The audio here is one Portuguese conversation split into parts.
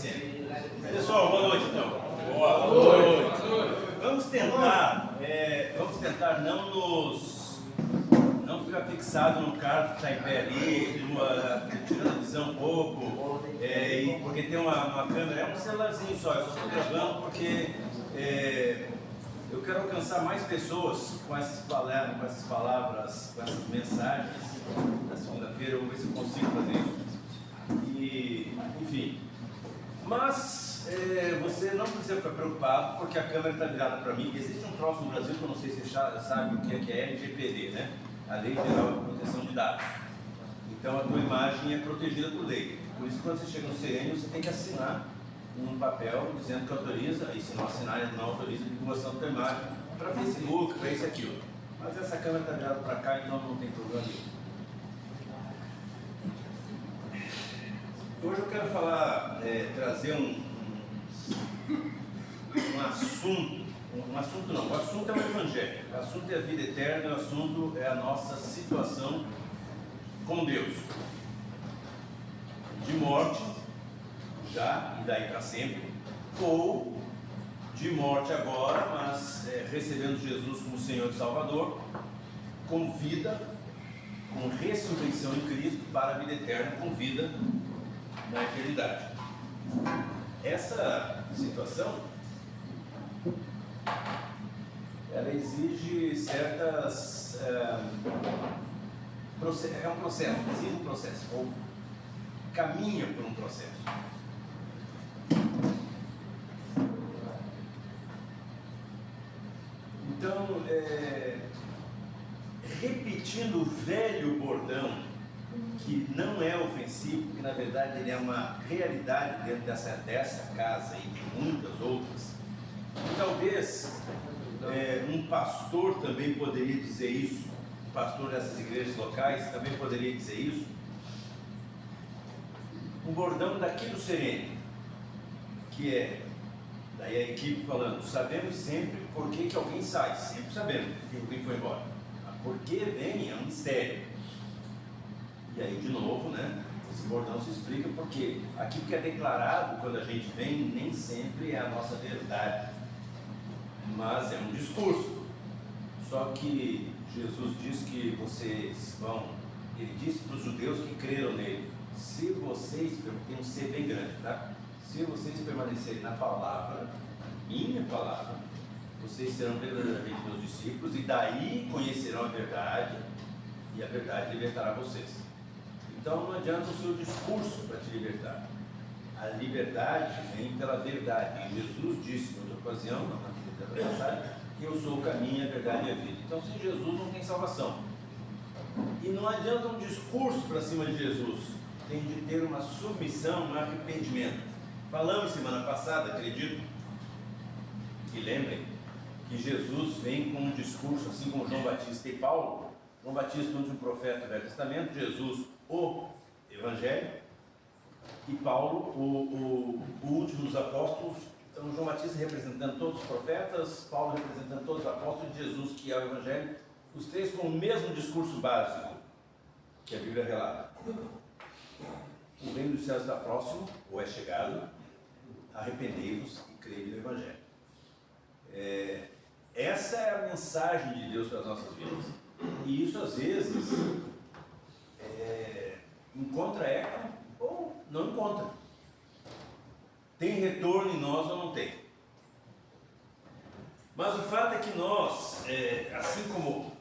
aparecendo. Pessoal, boa noite então. Boa noite. Vamos tentar não ficar fixado no carro que está em pé ali, tirando a visão um pouco, porque tem uma câmera, é um celularzinho só, eu só estou gravando porque eu quero alcançar mais pessoas com essas palavras, com essas mensagens. Na segunda-feira eu vou ver se eu consigo fazer isso. E, enfim, mas você não precisa ficar preocupado porque a câmera está virada para mim. Existe um troço no Brasil que eu não sei se você sabe o que é LGPD, né? A Lei Geral de Proteção de Dados. Então a tua imagem é protegida por lei. Por isso, quando você chega no CN, você tem que assinar um papel dizendo que autoriza, e se não assinar, não autoriza a divulgação da tua imagem para Facebook, para isso e aquilo. Mas essa câmera está virada para cá, então não tem problema nenhum. Hoje eu quero trazer um assunto. O assunto é o Evangelho, o assunto é a vida eterna, o assunto é a nossa situação com Deus. De morte, já e daí para sempre, ou de morte agora, mas recebendo Jesus como Senhor e Salvador, com vida, com ressurreição em Cristo para a vida eterna, com vida na eternidade. Essa situação, ela exige certas... é um processo, exige um processo, ou caminha por um processo. Então, repetindo o velho bordão, que não é ofensivo, que na verdade ele é uma realidade dentro dessa casa e de muitas outras. E talvez um pastor também poderia dizer isso, um pastor dessas igrejas locais também poderia dizer isso. Um bordão daqui do Serene, que é, daí a equipe falando, sabemos sempre por que alguém sai, sempre sabemos que alguém foi embora. Mas por que vem é um mistério. E aí, de novo, né, esse bordão se explica porque aquilo que é declarado quando a gente vem nem sempre é a nossa verdade, mas é um discurso. Só que Jesus diz que vocês vão, ele disse para os judeus que creram nele, se vocês, tem um ser bem grande, tá? Se vocês permanecerem na palavra, minha palavra, vocês serão verdadeiramente meus discípulos e daí conhecerão a verdade e a verdade libertará vocês. Então não adianta o seu discurso para te libertar. A liberdade vem pela verdade. E Jesus disse, em outra ocasião, na passagem, que eu sou o caminho, a verdade e a vida. Então sem Jesus não tem salvação. E não adianta um discurso para cima de Jesus. Tem de ter uma submissão, um arrependimento. Falamos semana passada, acredito, que lembrem, que Jesus vem com um discurso assim como João Batista e Paulo. João Batista, um profeta do Velho Testamento, Jesus, o Evangelho, e Paulo, o último dos apóstolos. Então, João Batista representando todos os profetas, Paulo representando todos os apóstolos, e Jesus, que é o Evangelho, os três com o mesmo discurso básico que a Bíblia relata. O reino dos céus está próximo, ou é chegado, arrependei-vos e creio no Evangelho. Essa é a mensagem de Deus para as nossas vidas. E isso às vezes encontra eco ou não encontra. Tem retorno em nós ou não tem. Mas o fato é que nós, assim como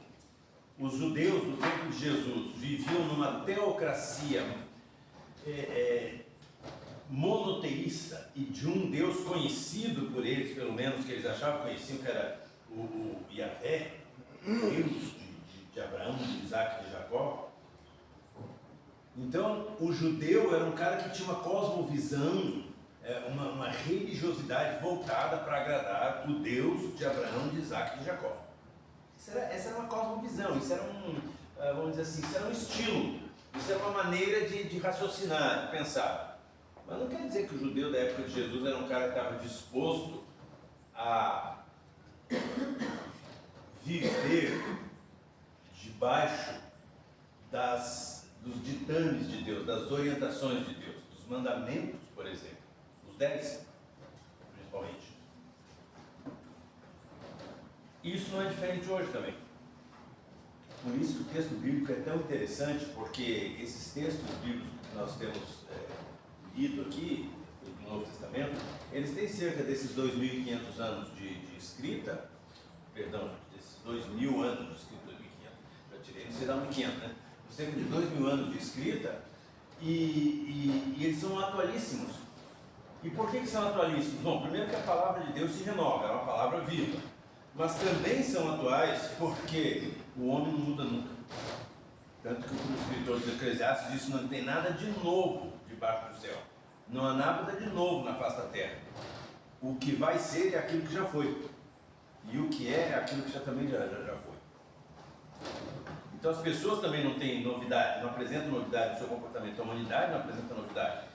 os judeus do tempo de Jesus viviam numa teocracia monoteísta e de um Deus conhecido por eles, pelo menos que eles achavam conheciam, que era o Yahvé, Deus de Abraão, de Isaac e de Jacó. Então o judeu era um cara que tinha uma cosmovisão, uma religiosidade voltada para agradar o Deus de Abraão, de Isaac e de Jacó. Essa era uma cosmovisão, isso era vamos dizer assim, isso era um estilo, isso era uma maneira de raciocinar, de pensar. Mas não quer dizer que o judeu da época de Jesus era um cara que estava disposto a viver debaixo dos ditames de Deus, das orientações de Deus, dos mandamentos, por exemplo, os 10, principalmente. Isso não é diferente hoje também. Por isso que o texto bíblico é tão interessante, porque esses textos bíblicos que nós temos lido aqui, no Novo Testamento, eles têm cerca desses 2.500 anos de escrita, perdão, desses 2.000 anos de escrita, 2.500, já tirei, não sei dar 1.500, né? Cerca de 2.000 anos de escrita, e eles são atualíssimos. E por que são atualíssimos? Bom, primeiro que a palavra de Deus se renova, é uma palavra viva. Mas também são atuais porque o homem não muda nunca. Tanto que o escritor de Eclesiastes diz que não tem nada de novo debaixo do céu. Não há nada de novo na face da terra. O que vai ser é aquilo que já foi. E o que é aquilo que também já foi. Então as pessoas também não têm novidade, não apresentam novidade no seu comportamento. A humanidade não apresenta novidade.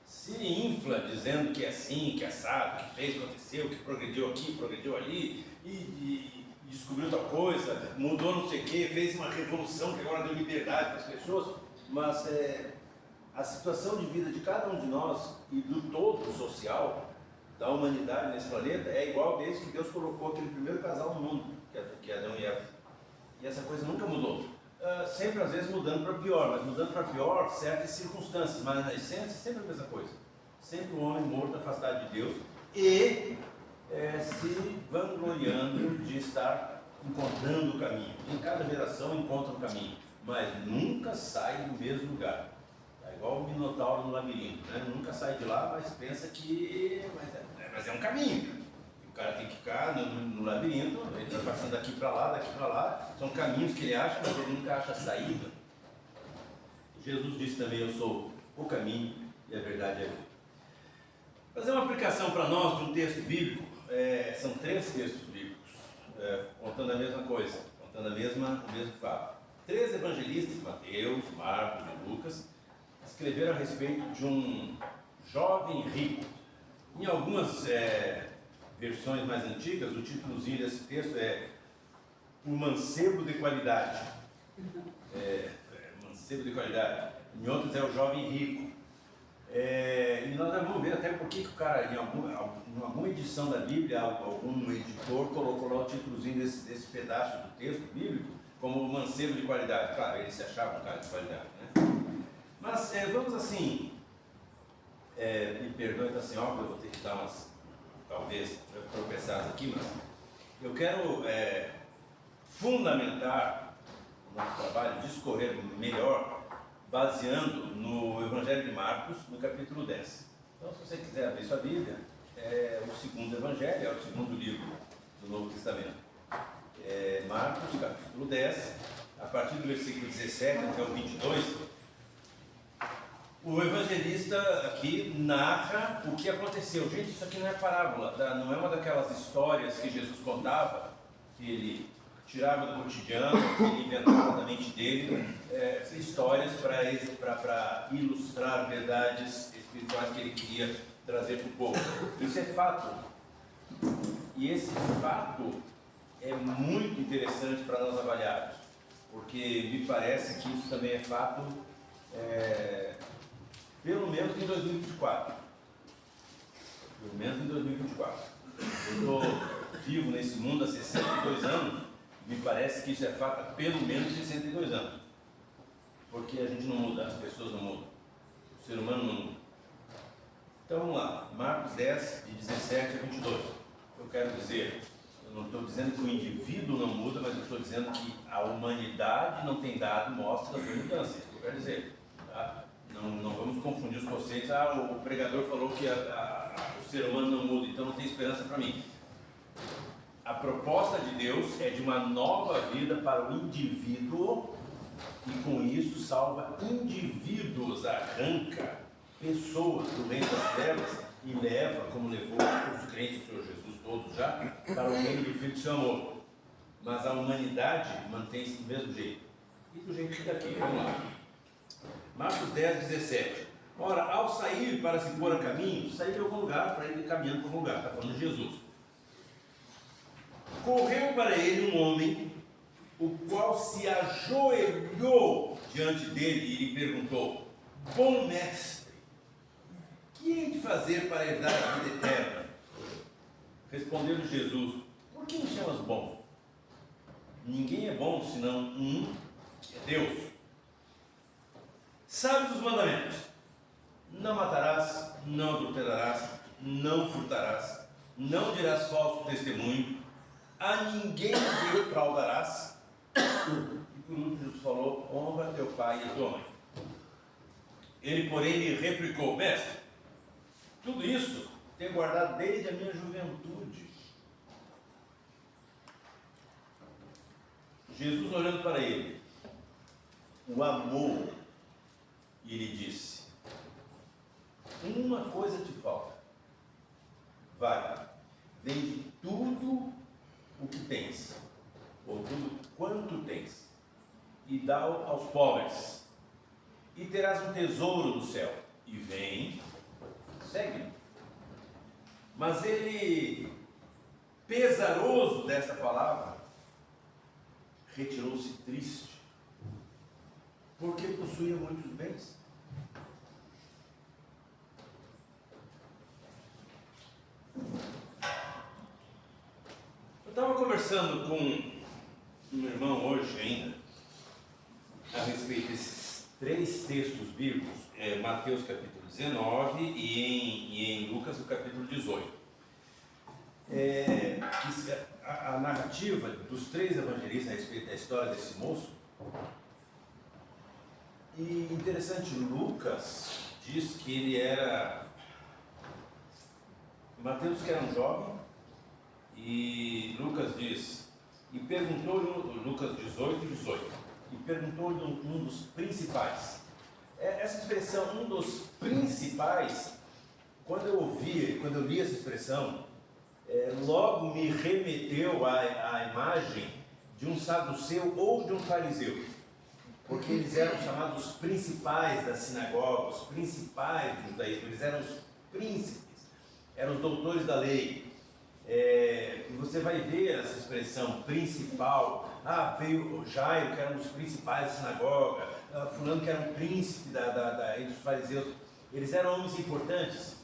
Se infla dizendo que é assim, que é assado, que fez, aconteceu, que progrediu aqui, progrediu ali, e descobriu tal coisa, mudou não sei o que, fez uma revolução que agora deu liberdade para as pessoas, mas a situação de vida de cada um de nós e do todo social, da humanidade nesse planeta, é igual desde que Deus colocou aquele primeiro casal no mundo, que é Adão e Eva. E essa coisa nunca mudou. Sempre às vezes mudando para pior, mas mudando para pior certas circunstâncias, mas na essência sempre a mesma coisa. Sempre o homem morto, afastado de Deus e se vangloriando de estar encontrando o caminho. Em cada geração encontra o caminho, mas nunca sai do mesmo lugar. É igual o Minotauro no labirinto, né? Nunca sai de lá, mas pensa que mas é um caminho. O cara tem que ficar no labirinto, ele está passando daqui para lá, são caminhos que ele acha, mas ele nunca acha a saída. Jesus disse também: eu sou o caminho e a verdade é a vida. Fazer uma aplicação para nós de um texto bíblico, são 3 textos bíblicos, contando a mesma coisa, contando o mesmo fato. 3 evangelistas, Mateus, Marcos e Lucas, escreveram a respeito de um jovem rico. Em algumas versões mais antigas, o títulozinho desse texto é O Mancebo de Qualidade. Mancebo de Qualidade. Em outros é O Jovem Rico. E nós vamos ver até porque que o cara, em alguma edição da Bíblia, algum editor colocou lá o títulozinho desse pedaço do texto bíblico como O Mancebo de Qualidade. Claro, ele se achava um cara de qualidade, né? Mas vamos assim, me perdoe, tá assim, óbvio, eu vou ter que dar umas, talvez, tropeçadas aqui, mas eu quero fundamentar o nosso trabalho, discorrer melhor, baseando no Evangelho de Marcos, no capítulo 10. Então, se você quiser abrir sua Bíblia, é o segundo Evangelho, é o segundo livro do Novo Testamento. Marcos, capítulo 10, a partir do versículo 17 até o 22, o evangelista aqui narra o que aconteceu. Gente, isso aqui não é parábola, não é uma daquelas histórias que Jesus contava, que ele tirava do cotidiano, que ele inventava da mente dele, histórias para ilustrar verdades espirituais que ele queria trazer para o povo. Isso é fato. E esse fato é muito interessante para nós avaliarmos, porque me parece que isso também é fato, pelo menos em 2024. Pelo menos em 2024. Eu estou vivo nesse mundo há 62 anos, me parece que isso é fato há pelo menos 62 anos. Porque a gente não muda, as pessoas não mudam, o ser humano não muda. Então vamos lá, Marcos 10, de 17 a 22. Eu quero dizer, eu não estou dizendo que o indivíduo não muda, mas eu estou dizendo que a humanidade não tem dado mostra de mudança, isso que eu quero dizer. Tá? Não vamos confundir os conceitos. O pregador falou que o ser humano não muda, então não tem esperança para mim. A proposta de Deus é de uma nova vida para o indivíduo, e com isso salva indivíduos, arranca pessoas do reino das trevas e leva, como levou os crentes do Senhor Jesus todos já, para o reino do Filho do seu amor. Mas a humanidade mantém-se do mesmo jeito. E do jeito que está aqui, vamos lá. Marcos 10, 17. Ora, ao sair para se pôr a caminho, sair de algum lugar para ir caminhando para algum lugar, está falando de Jesus. Correu para ele um homem, o qual se ajoelhou diante dele e lhe perguntou: bom mestre, que que hei de fazer para herdar a vida eterna? Respondeu-lhe Jesus: por que me chamas bom? Ninguém é bom senão um, que é Deus. Sabes os mandamentos: não matarás, não adulterarás, não furtarás, não dirás falso testemunho, a ninguém defraudarás. E por último Jesus falou: honra teu pai e tua mãe. Ele, porém, lhe replicou: mestre, tudo isso tenho guardado desde a minha juventude. Jesus, olhando para ele, o amou e lhe disse: uma coisa te falta. Vai, vende tudo o que tens, ou tudo quanto tens, e dá-o aos pobres, e terás um tesouro no céu. E vem, segue-me. Mas ele, pesaroso desta palavra, retirou-se triste, porque possuía muitos bens. Eu estava conversando com um irmão hoje ainda a respeito desses 3 textos bíblicos, Mateus capítulo 19 e em Lucas o capítulo 18. A narrativa dos 3 evangelistas a respeito da história desse moço. E interessante, Lucas diz que ele era, Mateus que era um jovem, e Lucas diz, e perguntou-lhe, Lucas 18, e perguntou-lhe um dos principais. Essa expressão, um dos principais, quando eu li essa expressão, logo me remeteu à imagem de um saduceu ou de um fariseu, porque eles eram chamados os principais da sinagoga, os principais do judaísmo, eles eram os príncipes, eram os doutores da lei. E você vai ver essa expressão principal. Veio Jairo, que era um dos principais da sinagoga, fulano que era um príncipe entre os fariseus. Eles eram homens importantes.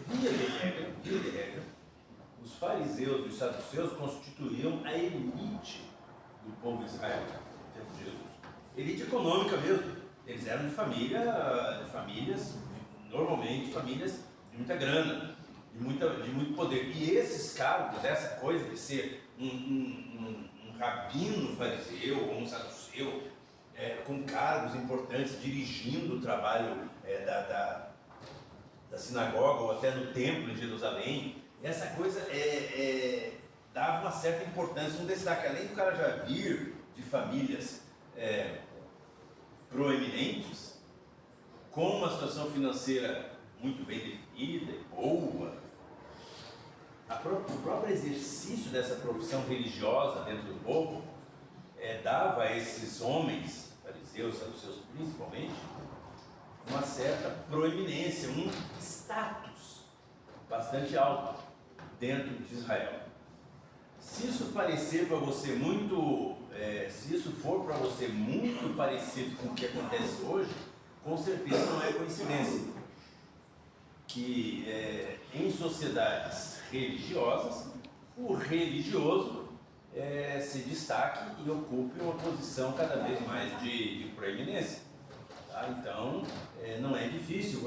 Via de regra, os fariseus e os saduceus constituíam a elite do povo de Israel, no tempo de Jesus. Elite econômica mesmo. Eles eram de famílias, normalmente famílias de muita grana, de muito poder. E esses cargos, essa coisa de ser um rabino fariseu ou um saduceu, com cargos importantes, dirigindo o trabalho da sinagoga ou até no templo em Jerusalém, essa coisa dava uma certa importância, um destaque. Além do cara já vir de famílias proeminentes, com uma situação financeira muito bem definida e boa, o próprio exercício dessa profissão religiosa dentro do povo dava a esses homens, fariseus, saduceus principalmente, uma certa proeminência, um status bastante alto dentro de Israel. Se isso parecer para você se isso for para você muito parecido com o que acontece hoje, com certeza não é coincidência que em sociedades religiosas o religioso se destaque e ocupe uma posição cada vez mais de proeminência. Tá? Então, não é difícil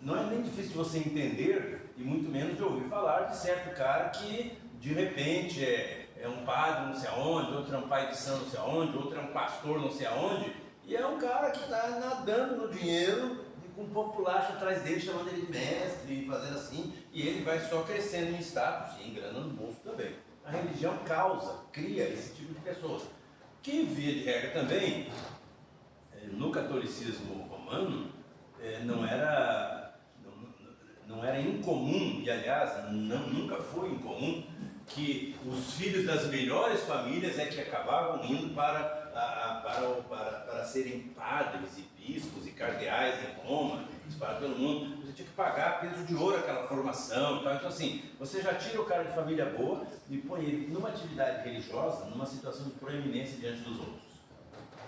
não é nem difícil de você entender e muito menos de ouvir falar de certo cara que de repente é um padre não sei aonde, outro é um pai de santo não sei aonde, outro é um pastor não sei aonde, e é um cara que está nadando no dinheiro e com um populacho atrás dele chamando ele de mestre e fazendo assim, e ele vai só crescendo em status e em grana no bolso também. A religião cria esse tipo de pessoas, que via de regra também no catolicismo romano não era incomum, e aliás nunca foi incomum, que os filhos das melhores famílias que acabavam indo para serem padres e bispos e cardeais em Roma, espalhados pelo mundo. Você tinha que pagar peso de ouro aquela formação e tal. Então assim, você já tira o cara de família boa e põe ele numa atividade religiosa, numa situação de proeminência diante dos outros.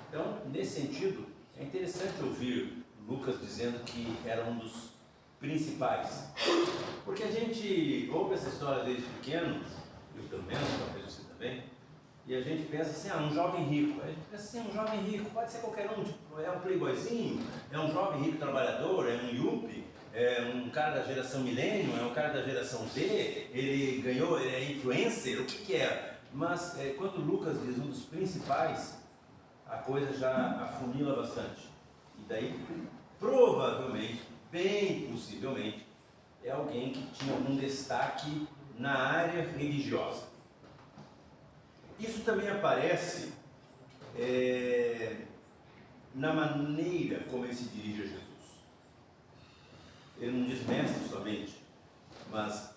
Então, nesse sentido, é interessante ouvir Lucas dizendo que era um dos principais? Porque a gente ouve essa história desde pequeno, eu pelo menos, talvez você também, e a gente pensa assim, um jovem rico. A gente pensa assim, um jovem rico pode ser qualquer um, tipo, é um playboyzinho, é um jovem rico trabalhador, é um yuppie, é um cara da geração milênio, é um cara da geração Z, ele ganhou, ele é influencer, o que é? Mas quando Lucas diz um dos principais, a coisa já afunila bastante. E daí, provavelmente, bem possivelmente, é alguém que tinha algum destaque na área religiosa. Isso também aparece na maneira como ele se dirige a Jesus. Ele não diz mestre somente, mas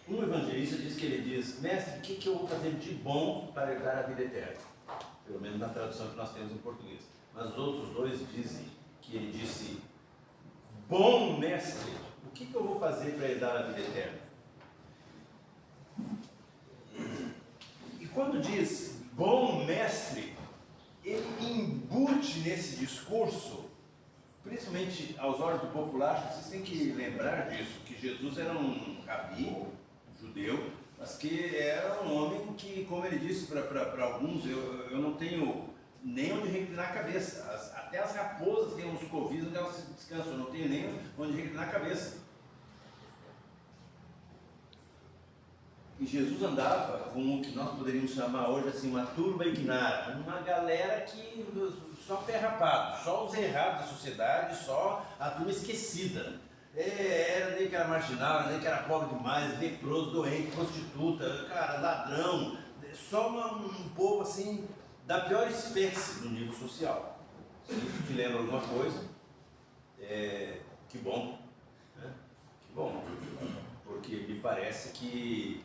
um evangelista diz que ele diz: mestre, o que eu vou fazer de bom para herdar a vida eterna? Pelo menos na tradução que nós temos em português. Mas os outros dois dizem que ele disse: bom mestre, o que eu vou fazer para herdar a vida eterna? E quando diz bom mestre, ele embute nesse discurso, principalmente aos olhos do popular, vocês têm que lembrar disso, que Jesus era um rabi, judeu, mas que era um homem que, como ele disse para alguns, eu não tenho nem onde reclinar a cabeça. Até as raposas têm uns covis onde elas descansam, eu não tenho nem onde reclinar a cabeça. E Jesus andava com o que nós poderíamos chamar hoje assim, uma turba ignara, uma galera que só pé rapado, só os errados da sociedade, só a turma esquecida. Era nem que era marginal, nem que era pobre demais, leproso, doente, prostituta, cara, ladrão, só um povo assim da pior espécie no nível social. Se isso te lembra alguma coisa, que bom, né? Que bom, porque me parece que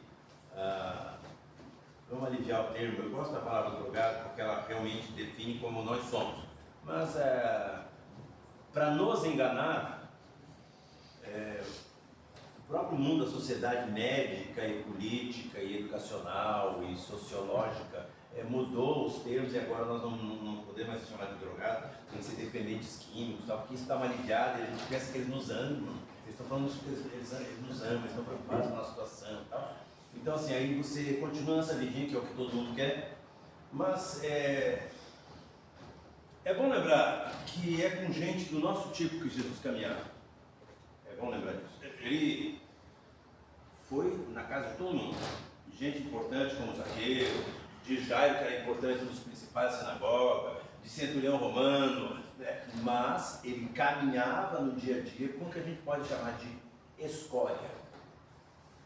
vamos aliviar o termo, eu gosto da palavra drogado porque ela realmente define como nós somos, mas para nos enganar, o próprio mundo, a sociedade médica e política e educacional e sociológica mudou os termos e agora nós não podemos mais chamar de drogado, tem que ser dependentes químicos, tal, porque isso está uma aliviada e a gente pensa que eles nos amam, eles estão falando que eles nos amam, eles estão preocupados com a nossa situação e tal. Então assim, aí você continua nessa vidinha que é o que todo mundo quer, mas é bom lembrar que é com gente do nosso tipo que Jesus caminhava. É bom lembrar disso. Ele foi na casa de todo mundo, gente importante como Zaqueu, de Jairo, que era importante, um dos principais da sinagoga, de centurião romano, né? Mas ele caminhava no dia a dia com o que a gente pode chamar de escória,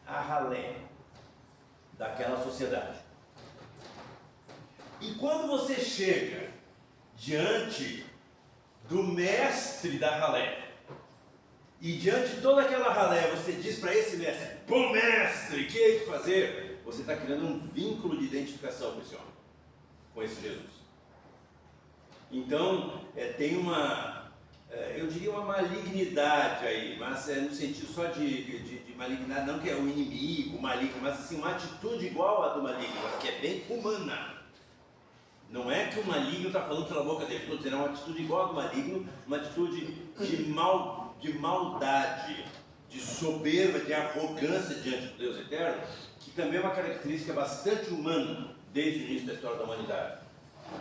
a ralé daquela sociedade. E quando você chega diante do mestre da ralé, e diante de toda aquela ralé, você diz para esse mestre: bom mestre, o que hei de fazer? Você está criando um vínculo de identificação com esse homem, com esse Jesus. Então, tem eu diria uma malignidade aí, mas no sentido só de malignidade, não que é o inimigo, o maligno, mas assim, uma atitude igual à do maligno, mas que é bem humana. Não é que o maligno está falando pela boca dele, estou dizendo, é uma atitude igual à do maligno, uma atitude de maldade, de soberba, de arrogância diante do Deus eterno, que também é uma característica bastante humana desde o início da história da humanidade.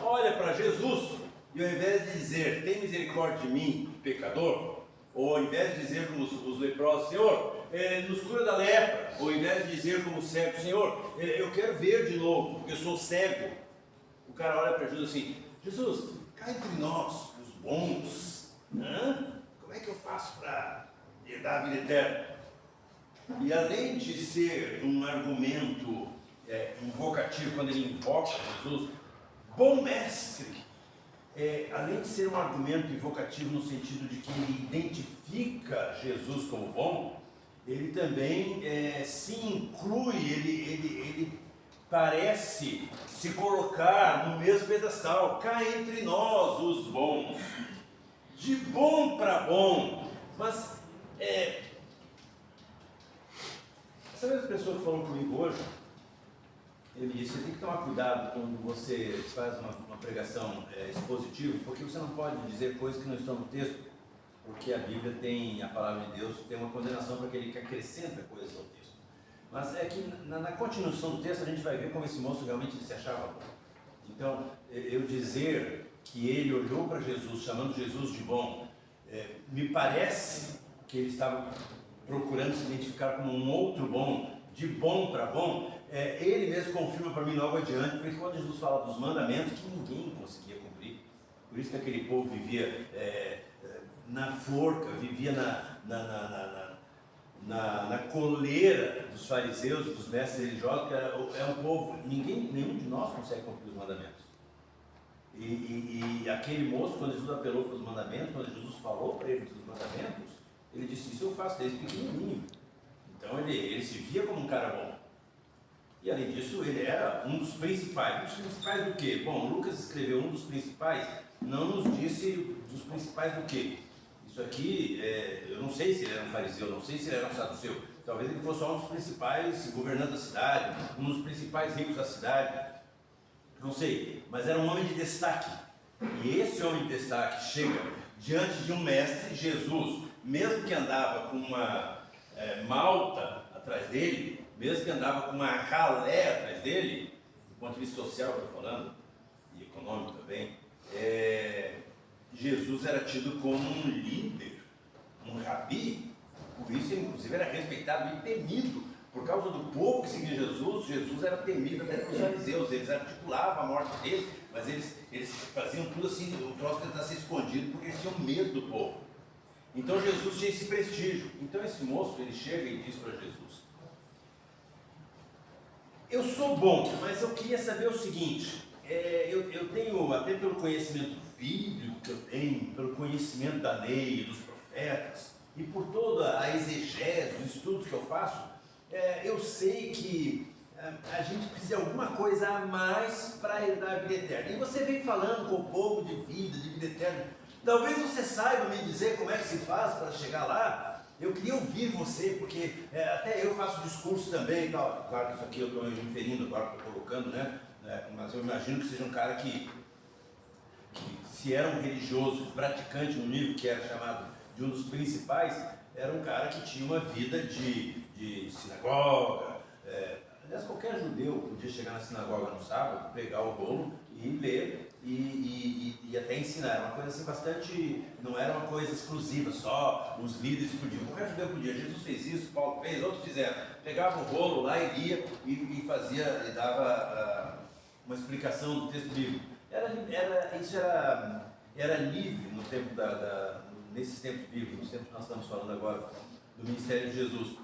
Olha para Jesus e ao invés de dizer: tem misericórdia de mim, pecador, ou ao invés de dizer como os leprosos: Senhor, nos cura da lepra, ou ao invés de dizer como cego: Senhor, eu quero ver de novo, porque eu sou cego. O cara olha para Jesus assim: Jesus, cá entre nós, os bons, como é que eu faço para herdar a vida eterna? E além de ser um argumento invocativo, quando ele invoca Jesus, bom mestre, além de ser um argumento invocativo no sentido de que ele identifica Jesus como bom, ele também se inclui, ele parece se colocar no mesmo pedestal, cá entre nós os bons, de bom para bom. Mas essa mesma pessoa que falou comigo hoje, ele disse: você tem que tomar cuidado quando você faz uma pregação expositiva, porque você não pode dizer coisas que não estão no texto, porque a Bíblia tem, a palavra de Deus tem uma condenação para aquele que acrescenta coisas ao texto. Mas é que na continuação do texto a gente vai ver como esse moço realmente se achava bom. Então, eu dizer que ele olhou para Jesus, chamando Jesus de bom, me parece que ele estava procurando se identificar como um outro bom, de bom para bom. Ele mesmo confirma para mim logo adiante, porque quando Jesus fala dos mandamentos, que ninguém conseguia cumprir. Por isso que aquele povo vivia na forca, vivia na coleira dos fariseus, dos mestres religiosos, que é um povo, nenhum de nós consegue cumprir os mandamentos. E aquele moço, quando Jesus apelou para os mandamentos, quando Jesus falou para ele dos mandamentos, ele disse: isso eu faço desde pequenininho. Então ele se via como um cara bom. E além disso, ele era um dos principais. Um dos principais do quê? Bom, Lucas escreveu um dos principais, não nos disse dos principais do quê? Isso aqui, eu não sei se ele era um fariseu, não sei se ele era um saduceu. Talvez ele fosse um dos principais governantes da cidade, um dos principais ricos da cidade. Não sei, mas era um homem de destaque. E esse homem de destaque chega diante de um mestre, Jesus, mesmo que andava com uma malta atrás dele, mesmo que andava com uma ralé atrás dele, do ponto de vista social, estou falando, e econômico também, Jesus era tido como um líder, um rabi, por isso ele inclusive era respeitado e temido. Por causa do povo que seguia Jesus, Jesus era temido até pelos fariseus. Eles articulavam a morte dele, mas eles faziam tudo assim, o troço tentar ser escondido, porque eles tinham medo do povo. Então Jesus tinha esse prestígio. Então esse moço, ele chega e diz para Jesus: eu sou bom, mas eu queria saber o seguinte, eu tenho, até pelo conhecimento bíblico que eu tenho, pelo conhecimento da lei, dos profetas, e por toda a exegese, os estudos que eu faço, eu sei que a gente precisa de alguma coisa a mais para herdar a vida eterna. E você vem falando com o povo de vida eterna. Talvez você saiba me dizer como é que se faz para chegar lá. Eu queria ouvir você, porque até eu faço discurso também e tal. Claro que isso aqui eu estou me referindo, agora estou colocando, né? Mas eu imagino que seja um cara que se era um religioso praticante no nível que era chamado de um dos principais, era um cara que tinha uma vida de sinagoga. Aliás, qualquer judeu podia chegar na sinagoga no sábado, pegar o rolo e ler e até ensinar. Era uma coisa assim bastante, não era uma coisa exclusiva, só os líderes podiam. Qualquer judeu podia. Jesus fez isso, Paulo fez, outros fizeram. Pegava o rolo lá e lia e fazia, e dava uma explicação do texto bíblico. Isso era livre no tempo nesses tempos bíblicos, nos tempos que nós estamos falando agora, do ministério de Jesus.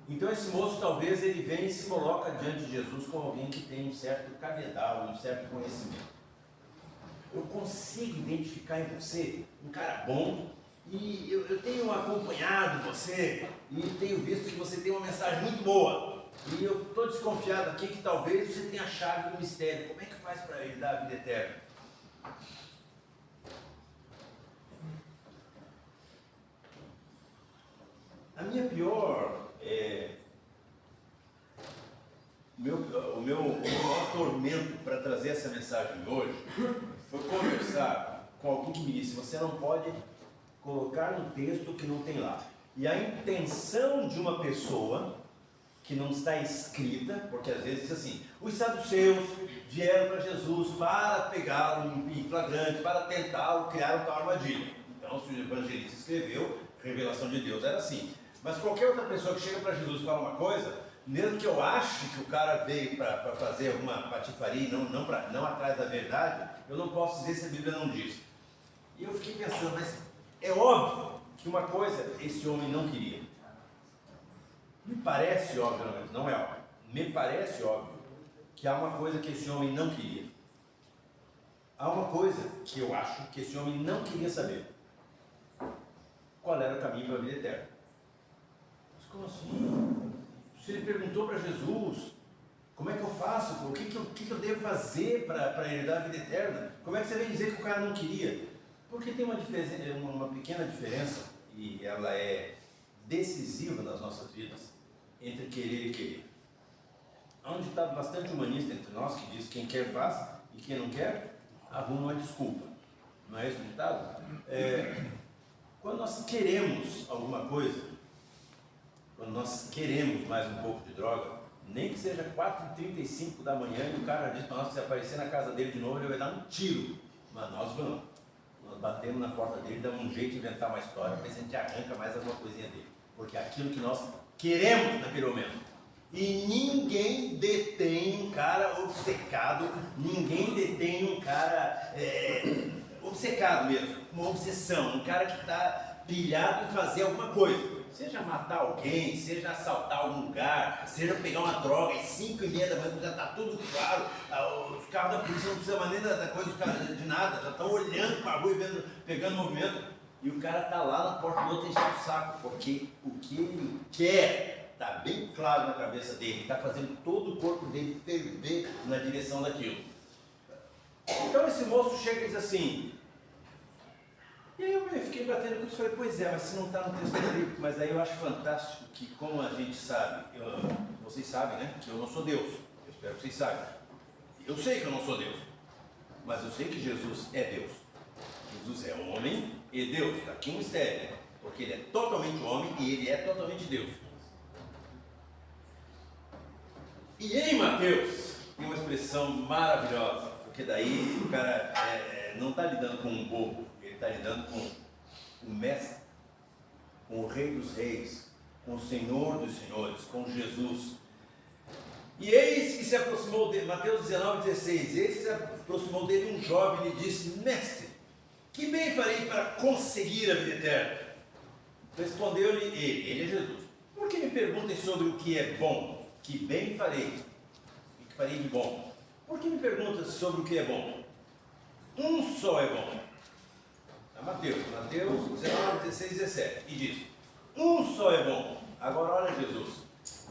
Então esse moço talvez ele vem e se coloca diante de Jesus como alguém que tem um certo cabedal, um certo conhecimento. Eu consigo identificar em você um cara bom, e eu tenho acompanhado você e tenho visto que você tem uma mensagem muito boa. E eu estou desconfiado aqui que talvez você tenha a chave do mistério. Como é que faz para ele dar a vida eterna? A minha pior, o meu maior tormento para trazer essa mensagem hoje foi conversar com alguém que me disse: você não pode colocar no texto o que não tem lá. E a intenção de uma pessoa que não está escrita, porque às vezes diz assim: os saduceus vieram para Jesus para pegá-lo em flagrante, para tentá-lo, criar tal armadilha. Então, se o evangelista escreveu, a revelação de Deus era assim. Mas qualquer outra pessoa que chega para Jesus e fala uma coisa, mesmo que eu ache que o cara veio para fazer alguma patifaria, não atrás da verdade, eu não posso dizer se a Bíblia não diz. E eu fiquei pensando, mas é óbvio que uma coisa esse homem não queria. Me parece óbvio, não é óbvio, me parece óbvio que há uma coisa que esse homem não queria. Há uma coisa que eu acho que esse homem não queria saber. Qual era o caminho para a vida eterna? Mas como assim? Se ele perguntou para Jesus, como é que eu faço? O que eu devo fazer para herdar a vida eterna? Como é que você vem dizer que o cara não queria? Porque tem uma pequena diferença, e ela é decisiva nas nossas vidas, entre querer e querer. Há um ditado bastante humanista entre nós que diz: quem quer faz e quem não quer arruma uma desculpa. Não é esse o ditado? Quando nós queremos alguma coisa, quando nós queremos mais um pouco de droga, nem que seja 4h35 da manhã e o cara diz para nós que se aparecer na casa dele de novo, ele vai dar um tiro. Mas nós vamos. Nós batemos na porta dele, damos um jeito de inventar uma história, para ver se a gente arranca mais alguma coisinha dele. Porque é aquilo que nós queremos naquele momento. E ninguém detém um cara obcecado, ninguém detém um cara obcecado mesmo, uma obsessão, um cara que está pilhado em fazer alguma coisa. Seja matar alguém, seja assaltar algum lugar, seja pegar uma droga às 5h30 da manhã, já está tudo claro, os carros da polícia não precisam mais nem da coisa de nada, já estão olhando para a rua e vendo, pegando movimento, e o cara está lá na porta do outro enchendo o saco, porque o que ele quer está bem claro na cabeça dele, está fazendo todo o corpo dele ferver na direção daquilo. Então esse moço chega e diz assim, e aí eu fiquei batendo com isso e falei, pois é, mas se não está no texto bíblico, mas aí eu acho fantástico que, como a gente sabe, vocês sabem, né, que eu não sou Deus, eu espero que vocês saibam. Eu sei que eu não sou Deus, mas eu sei que Jesus é Deus. Jesus é homem e Deus, está aqui um mistério, porque ele é totalmente homem e ele é totalmente Deus. E em Mateus tem uma expressão maravilhosa, porque daí o cara não está lidando com um bobo, ele está lidando com o mestre, com o rei dos reis, com o senhor dos senhores, com Jesus. E eis que se aproximou dele, Mateus 19:16, eis que se aproximou dele um jovem e lhe disse, mestre, que bem farei para conseguir a vida eterna? Respondeu-lhe ele é Jesus, por que me perguntem sobre o que é bom? Que bem farei, e que farei de bom? Por que me perguntas sobre o que é bom? Um só é bom. Mateus 19:16-17, e diz, um só é bom. Agora olha Jesus,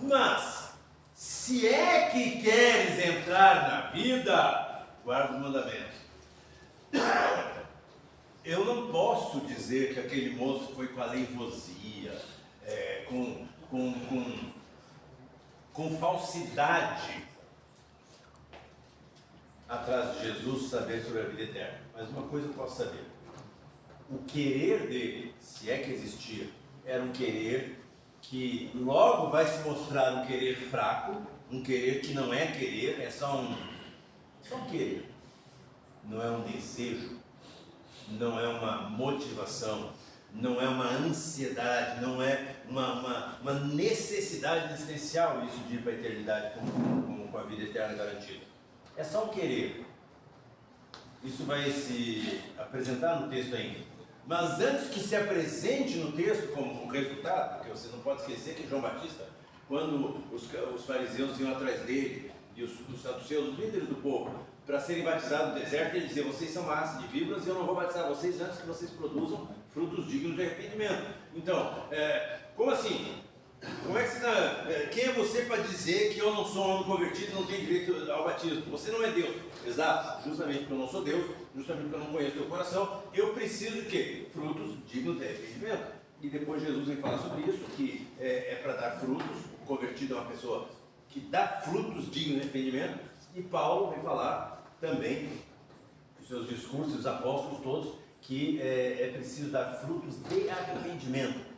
mas se é que queres entrar na vida, guarda os mandamentos. Eu não posso dizer que aquele moço foi com aleivosia, com falsidade atrás de Jesus saber sobre a vida eterna. Mas uma coisa eu posso saber, o querer dele, se é que existia, era um querer que logo vai se mostrar um querer fraco, um querer que não é querer, é só um querer, não é um desejo, não é uma motivação, não é uma ansiedade, não é uma necessidade existencial isso de ir para a eternidade com a vida eterna garantida. É só um querer. Isso vai se apresentar no texto ainda. Mas antes que se apresente no texto como um resultado, porque você não pode esquecer que João Batista, quando os fariseus iam atrás dele, e os saduceus, os líderes do povo, para serem batizados no deserto, ele dizia, vocês são massa de víboras e eu não vou batizar vocês antes que vocês produzam frutos dignos de arrependimento. Então, como assim? Como é que você quem é você para dizer que eu não sou um homem convertido e não tenho direito ao batismo? Você não é Deus. Exato, justamente porque eu não sou Deus, justamente porque eu não conheço o teu coração, eu preciso de quê? Frutos dignos de arrependimento. E depois Jesus vem falar sobre isso, que é para dar frutos, o convertido é uma pessoa que dá frutos dignos de arrependimento, e Paulo vem falar também, nos seus discursos, os apóstolos todos, que é preciso dar frutos de arrependimento.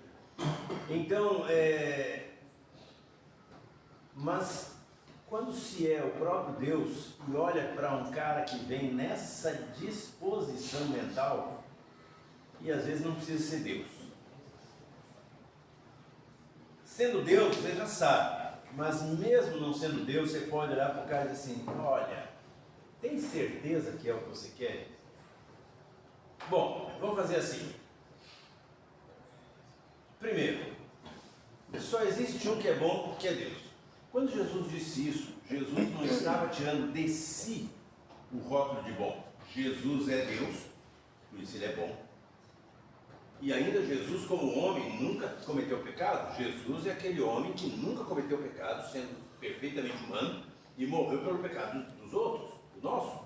Então, mas quando se é o próprio Deus e olha para um cara que vem nessa disposição mental, e às vezes não precisa ser Deus. Sendo Deus, você já sabe, mas mesmo não sendo Deus, você pode olhar para o cara e dizer assim, olha, tem certeza que é o que você quer? Bom, vamos fazer assim. Primeiro, só existe um que é bom, que é Deus. Quando Jesus disse isso, Jesus não estava tirando de si o rótulo de bom. Jesus é Deus, por isso ele é bom. E ainda Jesus, como homem, nunca cometeu pecado. Jesus é aquele homem que nunca cometeu pecado, sendo perfeitamente humano, e morreu pelo pecado dos outros, do nosso.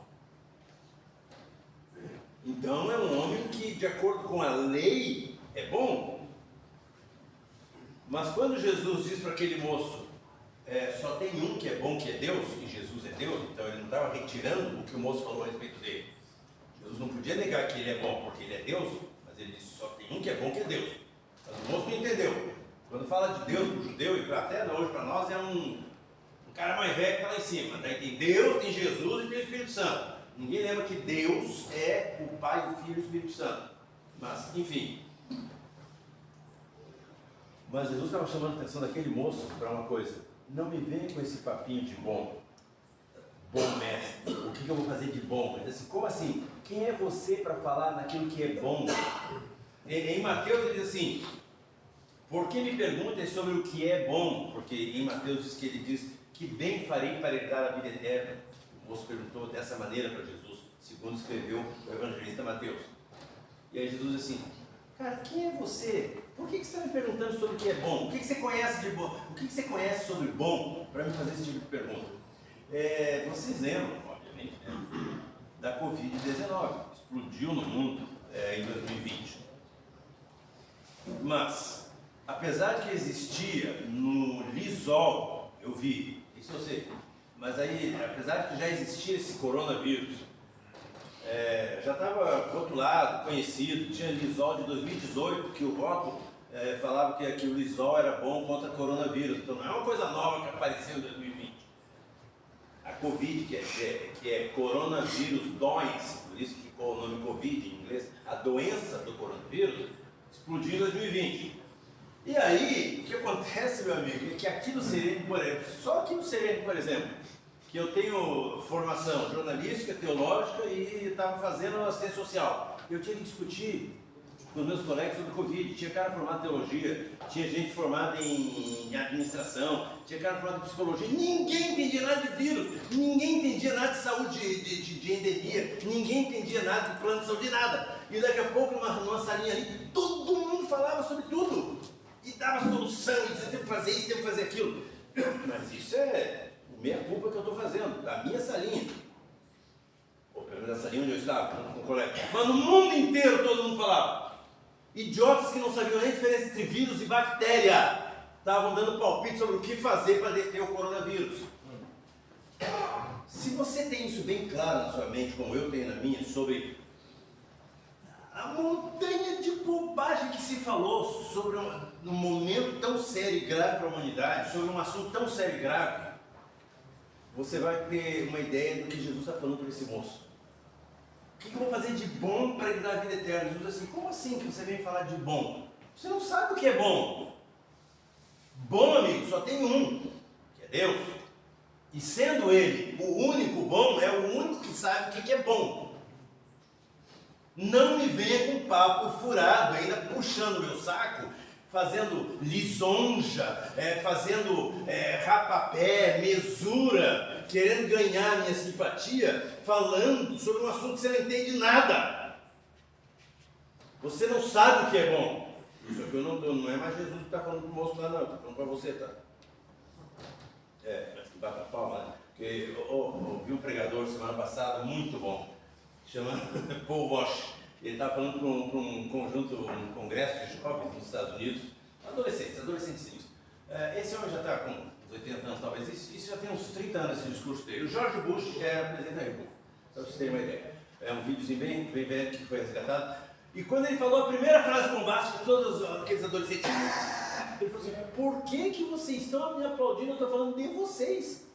Então é um homem que, de acordo com a lei, é bom. Mas quando Jesus diz para aquele moço, só tem um que é bom, que é Deus, e Jesus é Deus, então ele não estava retirando o que o moço falou a respeito dele. Jesus não podia negar que ele é bom, porque ele é Deus, mas ele disse, só tem um que é bom, que é Deus. Mas o moço não entendeu. Quando fala de Deus para o judeu e até hoje para nós, é um cara mais velho que está lá em cima. Tem Deus, tem Jesus e tem o Espírito Santo. Ninguém lembra que Deus é o Pai, o Filho e o Espírito Santo. Mas, enfim. Mas Jesus estava chamando a atenção daquele moço para uma coisa. Não me venha com esse papinho de bom mestre. O que eu vou fazer de bom? Ele diz assim, como assim? Quem é você para falar naquilo que é bom? Em Mateus ele diz assim, por que me perguntam sobre o que é bom? Porque em Mateus diz que ele diz, que bem farei para herdar a vida eterna? O moço perguntou dessa maneira para Jesus, segundo escreveu o evangelista Mateus. E aí Jesus diz assim, cara, quem é você? Por que você está me perguntando sobre o que é bom? O que você conhece de bom? O que você conhece sobre bom para me fazer esse tipo de pergunta? Vocês lembram, obviamente, né, da Covid-19, explodiu no mundo em 2020. Mas, apesar de que existia no Lysol, eu vi, isso eu sei, mas aí, apesar de que já existia esse coronavírus, já estava rotulado, conhecido, tinha Lysol de 2018, que o rótulo falava que o Lysol era bom contra coronavírus, então não é uma coisa nova que apareceu em 2020. A Covid, que é coronavírus doença, por isso que ficou o nome Covid em inglês, a doença do coronavírus, explodiu em 2020. E aí, o que acontece, meu amigo, é que aqui no Serene, por exemplo, só aqui no Serene, por exemplo, que eu tenho formação jornalística, teológica e estava fazendo assistência social. Eu tinha que discutir com os meus colegas sobre Covid. Tinha cara formado em teologia, tinha gente formada em administração, tinha cara formado em psicologia. Ninguém entendia nada de vírus, ninguém entendia nada de saúde, de endemia, ninguém entendia nada de plano de saúde, nada. E daqui a pouco, numa salinha ali, todo mundo falava sobre tudo. E dava solução, e dizia, tem que fazer isso, tem que fazer aquilo. Mas isso é meia culpa que eu estou fazendo, da minha salinha. Ou pelo menos da salinha onde eu estava, com o colega. Mas no mundo inteiro todo mundo falava. Idiotas que não sabiam nem a diferença entre vírus e bactéria estavam dando palpite sobre o que fazer para deter o coronavírus. Se você tem isso bem claro na sua mente, como eu tenho na minha, sobre a montanha de bobagem que se falou sobre um momento tão sério e grave para a humanidade, sobre um assunto tão sério e grave, você vai ter uma ideia do que Jesus está falando para esse moço. O que eu vou fazer de bom para ele dar a vida eterna? Jesus diz assim, como assim que você vem falar de bom? Você não sabe o que é bom. Bom, amigo, só tem um, que é Deus. E sendo Ele o único bom, é o único que sabe o que é bom. Não me venha com papo furado, ainda puxando o meu saco, fazendo lisonja, fazendo rapapé, mesura, querendo ganhar minha simpatia, falando sobre um assunto que você não entende nada. Você não sabe o que é bom. Isso aqui não é mais Jesus que está falando para o moço lá, não, está falando para você, tá? Parece que bate a palma, né? Porque eu ouvi um pregador semana passada, muito bom, chamado Paul Walsh. Ele estava falando para um congresso de jovens nos Estados Unidos, adolescentes. Esse homem já está com uns 80 anos, talvez, isso já tem uns 30 anos esse discurso dele. O George Bush, que é presidente da República, para vocês terem uma ideia. É um videozinho bem velho que foi resgatado. E quando ele falou a primeira frase bombástica, todos aqueles adolescentes, ele falou assim, por que vocês estão me aplaudindo? Eu estou falando de vocês.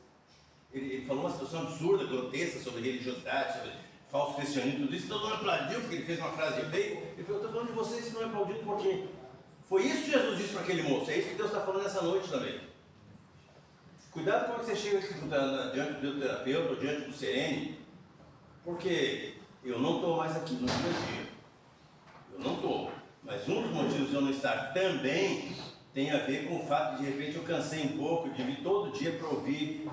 Ele falou uma situação absurda, grotesca, sobre religiosidade, sobre falso cristianismo, tudo isso, todo mundo aplaudiu porque ele fez uma frase de efeito. Ele falou, eu estou falando de vocês que estão me aplaudindo por quê? Foi isso que Jesus disse para aquele moço, é isso que Deus está falando nessa noite também. Cuidado com o que você chega aqui diante do terapeuta ou diante do Serene, porque eu não estou mais aqui no dia a dia. Eu não estou. Mas um dos motivos de eu não estar também tem a ver com o fato de repente eu cansei um pouco de vir todo dia para ouvir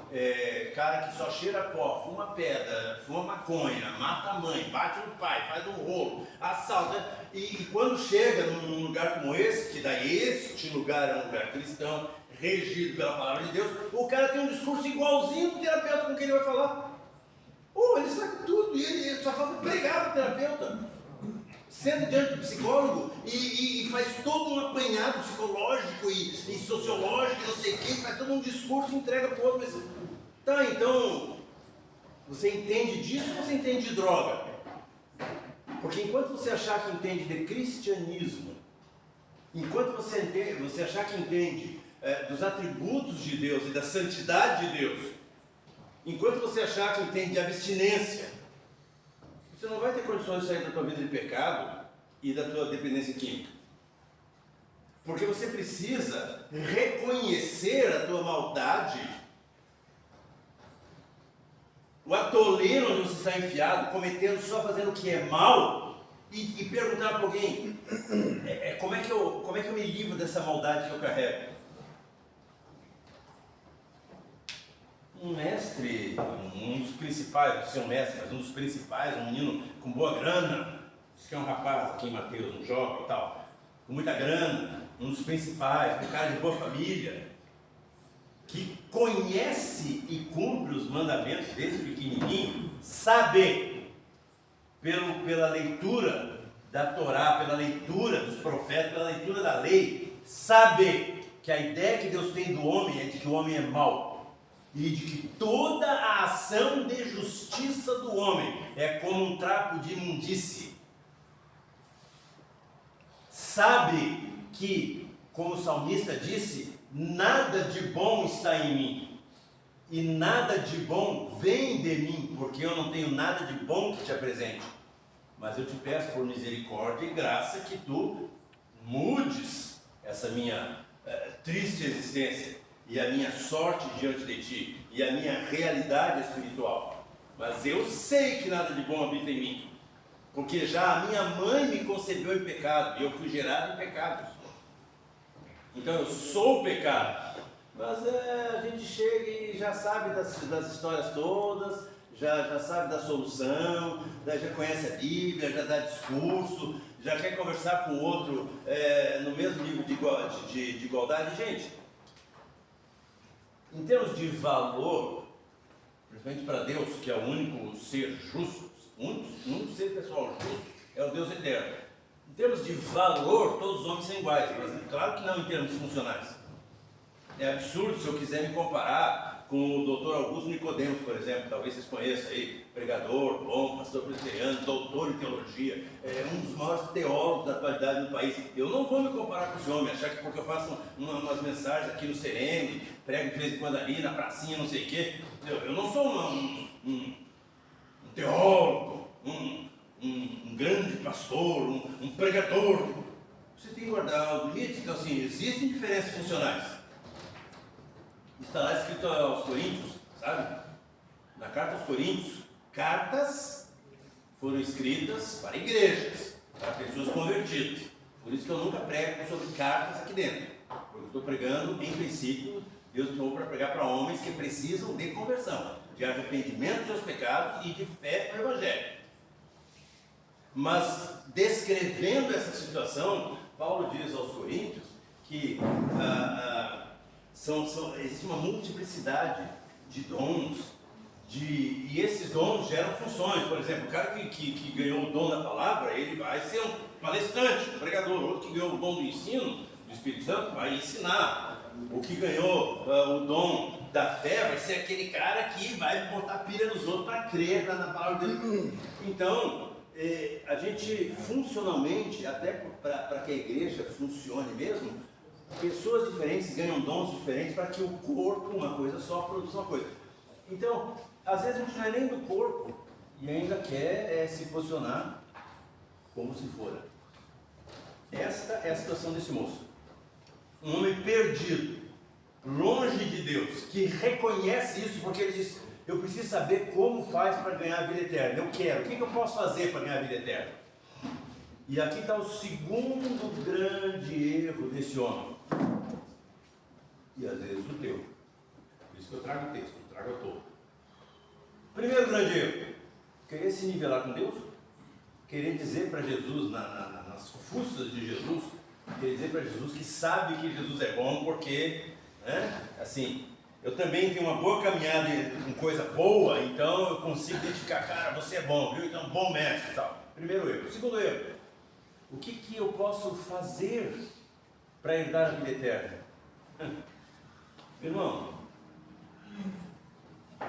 cara que só cheira pó, fuma pedra, fuma maconha, mata a mãe, bate no pai, faz um rolo, assalta. E quando chega num lugar como esse, que daí este lugar é um lugar cristão, regido pela palavra de Deus, o cara tem um discurso igualzinho do terapeuta com quem ele vai falar. Ele sabe tudo e ele só falta pregar para o terapeuta. Senta diante do psicólogo e faz todo um apanhado psicológico e sociológico, não sei o que, faz todo um discurso e entrega para o outro. Mas, tá, então, você entende disso ou você entende de droga? Porque enquanto você achar que entende de cristianismo, enquanto você achar que entende dos atributos de Deus e da santidade de Deus, enquanto você achar que entende de abstinência, você não vai ter condições de sair da tua vida de pecado e da tua dependência química. Porque você precisa reconhecer a tua maldade, o atoleiro onde você está enfiado, cometendo, só fazendo o que é mal, e perguntar para alguém, como é que eu me livro dessa maldade que eu carrego? Um mestre, um dos principais, não sei um mestre, mas um dos principais, um menino com boa grana, diz que é um rapaz aqui em Mateus, um jovem e tal, com muita grana, um dos principais, um cara de boa família, que conhece e cumpre os mandamentos desde pequenininho, sabe, pela leitura da Torá, pela leitura dos profetas, pela leitura da lei, sabe que a ideia que Deus tem do homem é de que o homem é mau, e de que toda a ação de justiça do homem é como um trapo de imundície. Sabe que, como o salmista disse, nada de bom está em mim, e nada de bom vem de mim, porque eu não tenho nada de bom que te apresente. Mas eu te peço por misericórdia e graça que tu mudes essa minha triste existência, e a minha sorte diante de ti, e a minha realidade espiritual. Mas eu sei que nada de bom habita em mim, porque já a minha mãe me concebeu em pecado, e eu fui gerado em pecado. Então eu sou o pecado. Mas a gente chega e já sabe das histórias todas, já sabe da solução, já conhece a Bíblia, já dá discurso, já quer conversar com o outro no mesmo nível de igualdade. Gente, em termos de valor, principalmente para Deus, que é o único ser justo, o único ser pessoal justo, é o Deus eterno. Em termos de valor, todos os homens são iguais, mas claro que não em termos funcionais. É absurdo se eu quiser me comparar com o Dr. Augusto Nicodemos, por exemplo, talvez vocês conheçam aí, pregador, bom, pastor presbiteriano, doutor em teologia, um dos maiores teólogos da atualidade no país. Eu não vou me comparar com esse homem, achar que porque eu faço umas mensagens aqui no Serene, prego de vez em quando ali, na pracinha, não sei o quê, eu não sou um teólogo, um grande pastor, um pregador. Você tem que guardar os limites. Então, assim, existem diferenças funcionais. Está lá escrito aos Coríntios, sabe? Na carta aos Coríntios, cartas foram escritas para igrejas, para pessoas convertidas. Por isso que eu nunca prego sobre cartas aqui dentro. Porque eu estou pregando, em princípio, Deus me chamou para pregar para homens que precisam de conversão, de arrependimento dos seus pecados e de fé no Evangelho. Mas, descrevendo essa situação, Paulo diz aos Coríntios que existe uma multiplicidade de dons, e esses dons geram funções. Por exemplo, o cara que ganhou o dom da palavra, ele vai ser um palestrante, um pregador. Outro que ganhou o dom do ensino, do Espírito Santo, vai ensinar. O que ganhou o dom da fé vai ser aquele cara que vai botar pilha nos outros para crer na palavra dele. Então, a gente funcionalmente, até para que a igreja funcione mesmo, pessoas diferentes ganham dons diferentes para que o corpo, uma coisa só, produza uma coisa. Então, às vezes a gente não é nem do corpo e ainda quer se posicionar como se fora. Esta é a situação desse moço. Um homem perdido, longe de Deus, que reconhece isso porque ele diz: eu preciso saber como faz para ganhar a vida eterna. Eu quero. O que eu posso fazer para ganhar a vida eterna? E aqui está o segundo grande erro desse homem. E às vezes o teu. Por isso que eu trago o texto, eu trago a toa. Primeiro grande erro: querer se nivelar com Deus, querer dizer para Jesus, nas fuças de Jesus, querer dizer para Jesus que sabe que Jesus é bom, porque, assim, eu também tenho uma boa caminhada com coisa boa, então eu consigo identificar, cara, você é bom, viu? Então, bom mestre e tal. Primeiro erro. Segundo erro: o que eu posso fazer para herdar a vida eterna? Irmão,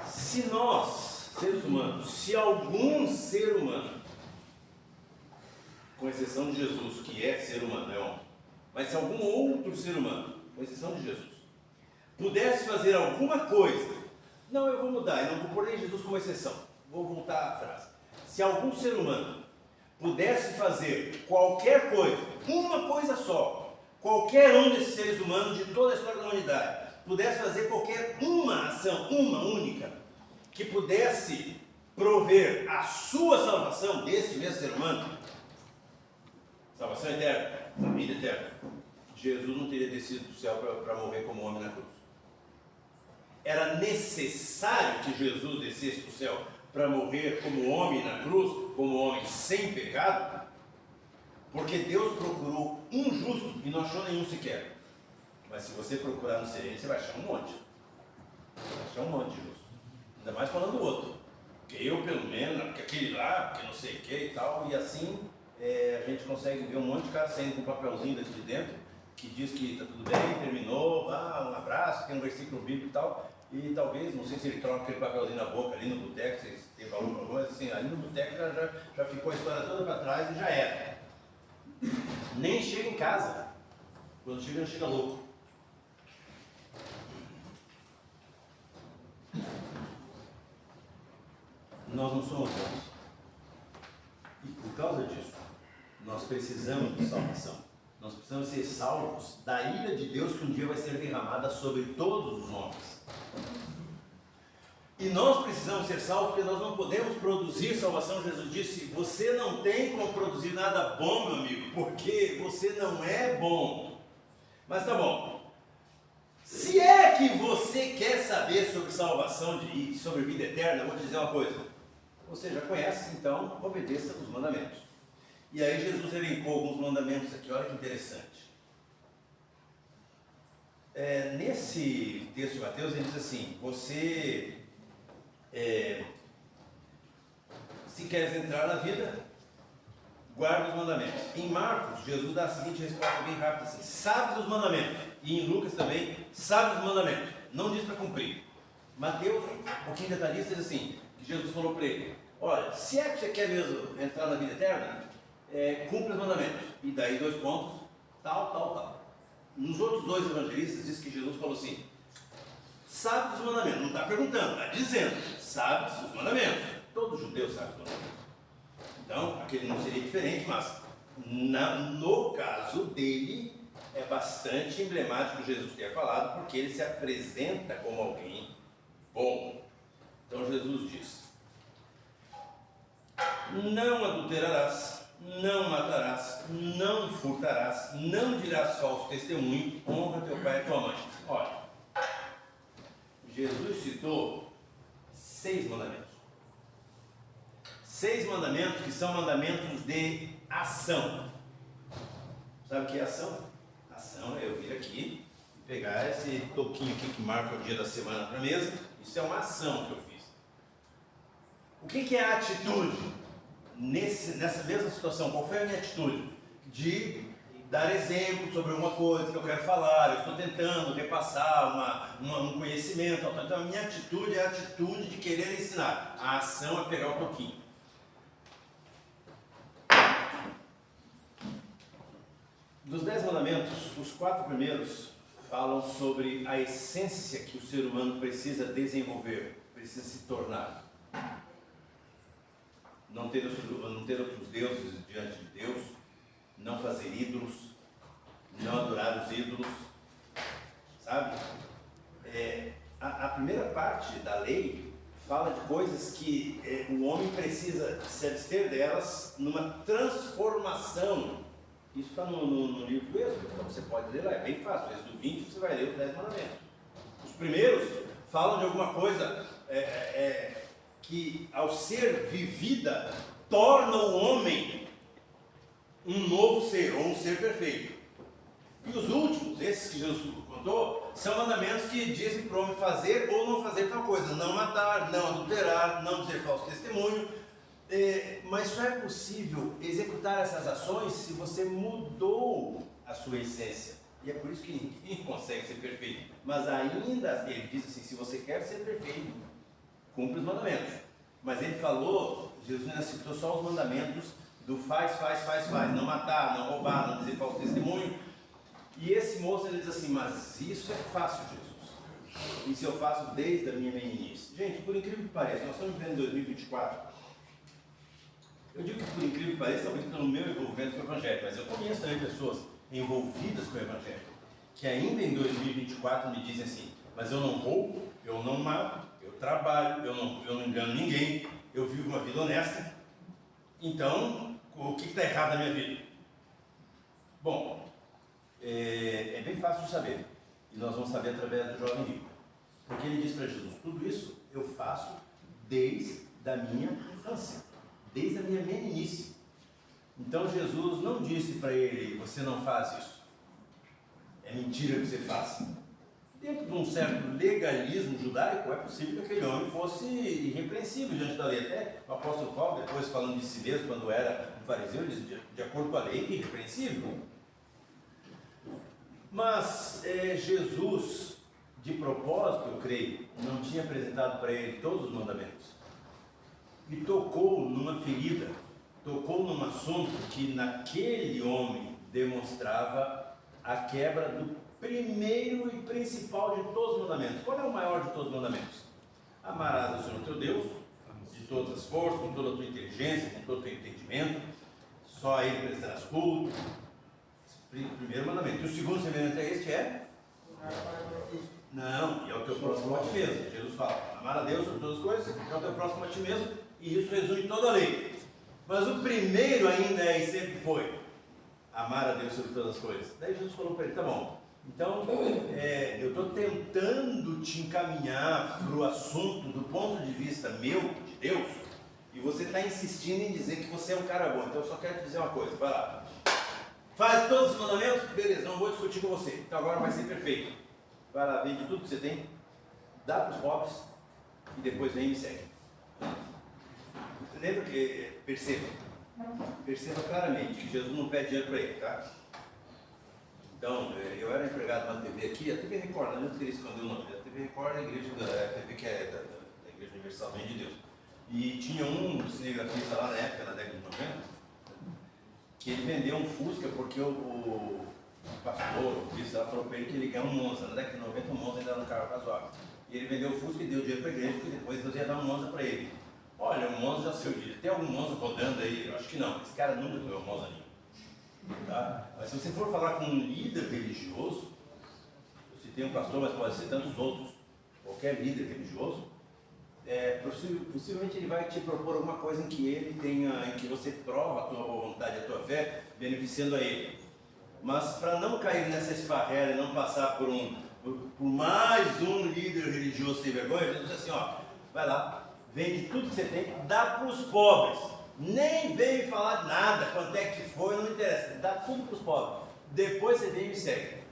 se nós, seres humanos, se algum ser humano com exceção de Jesus, que é ser humano, é homem, mas se algum outro ser humano, com exceção de Jesus, pudesse fazer alguma coisa, não, eu vou mudar, eu não vou pôr nem Jesus como exceção, vou voltar à frase. Se algum ser humano pudesse fazer qualquer coisa, uma coisa só, qualquer um desses seres humanos de toda a história da humanidade, pudesse fazer qualquer uma ação, uma única, que pudesse prover a sua salvação desse mesmo ser humano, salvação eterna, a vida eterna, Jesus não teria descido do céu para morrer como homem na cruz. Era necessário que Jesus descesse do céu para morrer como homem na cruz, como homem sem pecado, porque Deus procurou um justo e não achou nenhum sequer. Mas se você procurar no sereno, você vai achar um monte. Vai achar um monte de justo. Ainda mais falando do outro. Porque eu, pelo menos, porque aquele lá, porque não sei o que e tal, e assim a gente consegue ver um monte de cara saindo com um papelzinho daqui de dentro, que diz que está tudo bem, terminou, um abraço, tem um versículo bíblico e tal, e talvez, não sei se ele troca aquele papelzinho na boca ali no boteco, se tem valor para coisa, assim, ali no boteco já ficou a história toda para trás e já era. Nem chega em casa, quando chega, chega louco. Nós não somos bons. E por causa disso, nós precisamos de salvação. Nós precisamos ser salvos da ira de Deus que um dia vai ser derramada sobre todos os homens. E nós precisamos ser salvos porque nós não podemos produzir salvação. Jesus disse, você não tem como produzir nada bom, meu amigo, porque você não é bom. Mas tá bom. Se é que você quer saber sobre salvação e sobre vida eterna, eu vou te dizer uma coisa. Você já conhece, então obedeça os mandamentos. E aí Jesus elencou alguns mandamentos aqui, olha que interessante. Nesse texto de Mateus ele diz assim, você, se queres entrar na vida, guarda os mandamentos. Em Marcos, Jesus dá a seguinte resposta bem rápida assim, sabe os mandamentos. E em Lucas também, sabe os mandamentos. Não diz para cumprir. Mateus, um pouquinho detalhista, diz assim, que Jesus falou para ele, olha, se é que você quer mesmo entrar na vida eterna, cumpre os mandamentos. E daí 2 pontos, tal. Nos outros 2 evangelistas diz que Jesus falou assim, sabe os mandamentos, não está perguntando, está dizendo, sabe os mandamentos. Todo judeu sabe os mandamentos. Então, aquele não seria diferente, mas no caso dele, é bastante emblemático Jesus ter falado, porque ele se apresenta como alguém bom. Então Jesus diz, não adulterarás, não matarás, não furtarás, não dirás falso testemunho, honra teu pai e tua mãe. Olha, Jesus citou 6 mandamentos. 6 mandamentos que são mandamentos de ação. Sabe o que é ação? Ação é eu vir aqui e pegar esse toquinho aqui que marca o dia da semana para a mesa. Isso é uma ação que eu fiz. O que é a atitude? Nessa mesma situação, qual foi a minha atitude? De dar exemplo sobre alguma coisa que eu quero falar, eu estou tentando repassar um conhecimento. Então a minha atitude é a atitude de querer ensinar. A ação é pegar o toquinho. Dos 10 mandamentos, os 4 primeiros falam sobre a essência que o ser humano precisa desenvolver, precisa se tornar. Não ter outros deuses diante de Deus, não fazer ídolos, não adorar os ídolos, sabe? A primeira parte da lei fala de coisas que o homem precisa se abster delas numa transformação. Isso está no livro do Êxodo, então você pode ler lá, é bem fácil. Êxodo 20 você vai ler os 10 mandamentos. Os primeiros falam de alguma coisa que, ao ser vivida, torna o homem um novo ser, ou um ser perfeito. E os últimos, esses que Jesus contou, são mandamentos que dizem para o homem fazer ou não fazer tal coisa. Não matar, não adulterar, não dizer falso testemunho. Mas só é possível executar essas ações se você mudou a sua essência. E é por isso que ninguém consegue ser perfeito. Mas ainda, ele diz assim, se você quer ser perfeito, cumpre os mandamentos. Mas ele falou, Jesus ainda citou só os mandamentos do faz, não matar, não roubar, não dizer falso testemunho. E esse moço ele diz assim, mas isso é fácil, Jesus. Isso eu faço desde a minha meninice. Gente, por incrível que pareça, nós estamos vivendo em 2024. Eu digo que por incrível que pareça, talvez pelo meu envolvimento com o Evangelho, mas eu conheço também pessoas envolvidas com o Evangelho, que ainda em 2024 me dizem assim, mas eu não roubo, eu não mato, eu trabalho, eu não engano ninguém, eu vivo uma vida honesta, então o que está errado na minha vida? Bom, é bem fácil de saber, e nós vamos saber através do jovem rico, porque ele diz para Jesus, tudo isso eu faço desde a minha infância, desde a minha meninice. Então Jesus não disse para ele, você não faz isso, é mentira que você faça. Dentro de um certo legalismo judaico, é possível que aquele homem fosse irrepreensível diante da lei. Até o apóstolo Paulo, depois falando de si mesmo, quando era um fariseu, ele diz, de acordo com a lei, irrepreensível. Mas Jesus, de propósito, eu creio, não tinha apresentado para ele todos os mandamentos. E tocou numa ferida, tocou num assunto que naquele homem demonstrava a quebra do primeiro e principal de todos os mandamentos. Qual é o maior de todos os mandamentos? Amarás ao Senhor teu Deus, de todas as forças, com toda a tua inteligência, com todo o teu entendimento, só a Ele prestarás culto. Primeiro mandamento. E o segundo semelhante a este é? Não, e é o teu próximo a ti mesmo. Jesus fala, amar a Deus sobre todas as coisas, é o teu próximo a ti mesmo, e isso resume toda a lei. Mas o primeiro ainda é e sempre foi, amar a Deus sobre todas as coisas. Daí Jesus falou para ele, tá bom, então eu estou tentando te encaminhar para o assunto do ponto de vista meu, de Deus, e você está insistindo em dizer que você é um cara bom, então eu só quero te dizer uma coisa, vai lá. Faz todos os mandamentos? Beleza, não vou discutir com você. Então agora vai ser perfeito. Vai lá, vende tudo que você tem, dá para os pobres e depois vem e me segue. Lembra que, perceba claramente que Jesus não pede dinheiro para ele, tá? Então, eu era empregado na TV aqui, a TV Record, não queria esconder o nome, a TV Record é a igreja a TV que é da Igreja Universal, vem de Deus. E tinha um cinegrafista lá na época, na década de 90, que ele vendeu um Fusca porque o pastor, disse, ela falou para ele que ele ganhou um Monza. Na década de 90 o Monza ainda era um carro razoável. E ele vendeu o Fusca e deu dinheiro para a igreja, porque depois Deus ia dar um Monza para ele. Olha, o Monza já saiu de. Tem algum Monza rodando aí? Eu acho que não. Esse cara nunca ganhou um Monza nenhum. Tá? Mas se você for falar com um líder religioso, eu citei um pastor, mas pode ser tantos outros, qualquer líder religioso, possivelmente ele vai te propor alguma coisa em que você prova a tua vontade, a tua fé, beneficiando a ele. Mas para não cair nessa esfarrela e não passar por mais um líder religioso sem vergonha, ele diz assim, ó, vai lá, vende tudo que você tem, dá para os pobres. Nem vem falar nada, quanto é que foi, não interessa, dá tudo para os pobres. Depois você vem e me segue.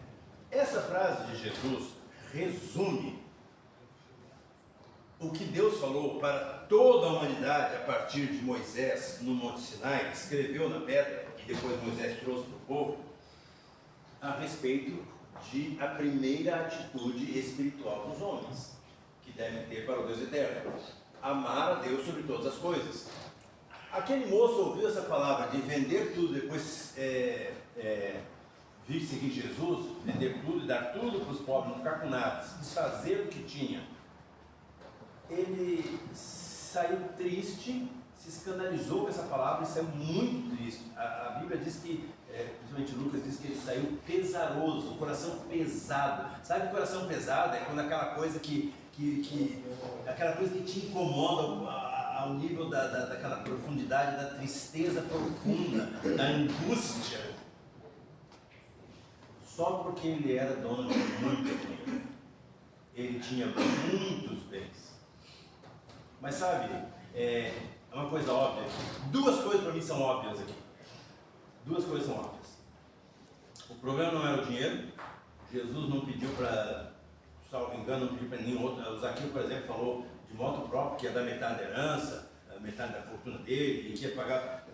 Essa frase de Jesus resume o que Deus falou para toda a humanidade a partir de Moisés no Monte Sinai, escreveu na pedra e depois Moisés trouxe para o povo, a respeito de a primeira atitude espiritual dos homens, que devem ter para o Deus eterno, amar a Deus sobre todas as coisas. Aquele moço ouviu essa palavra de vender tudo, depois vir seguir Jesus, vender tudo e dar tudo para os pobres, não ficar com nada, desfazer o que tinha. Ele saiu triste, se escandalizou com essa palavra e saiu muito triste. A Bíblia diz que, principalmente Lucas, diz que ele saiu pesaroso, o coração pesado. Sabe o coração pesado? É quando aquela coisa aquela coisa que te incomoda ao nível daquela profundidade, da tristeza profunda, da angústia. Só porque ele era dono de muito dinheiro. Ele tinha muitos bens. Mas sabe, é uma coisa óbvia. Duas coisas para mim são óbvias aqui. Duas coisas são óbvias. O problema não era o dinheiro. Jesus não pediu para, salvo engano, não pediu para nenhum outro. O Zaqueu, por exemplo, falou de modo próprio que ia dar metade da herança, metade da fortuna dele, e que ia pagar.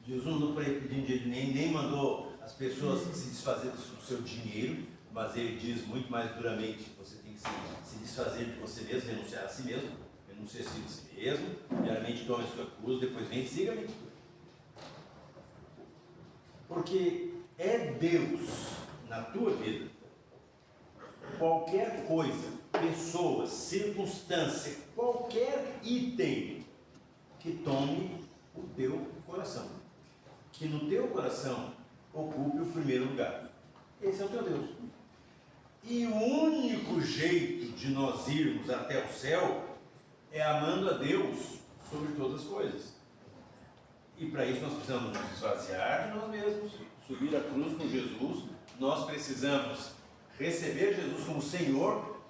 Jesus não pediu dinheiro, nem mandou as pessoas se desfazer do seu dinheiro, mas ele diz muito mais duramente: você tem que se desfazer de você mesmo, renunciar a si mesmo. Renuncie a si mesmo, primeiramente tome a sua cruz, depois vem e siga-me. Porque é Deus na tua vida. Qualquer coisa, pessoa, circunstância, qualquer item que tome o teu coração, que no teu coração ocupe o primeiro lugar. Esse é o teu Deus. E o único jeito de nós irmos até o céu é amando a Deus sobre todas as coisas. E para isso nós precisamos nos esvaziar de nós mesmos, subir a cruz com Jesus. Nós precisamos receber Jesus como Senhor,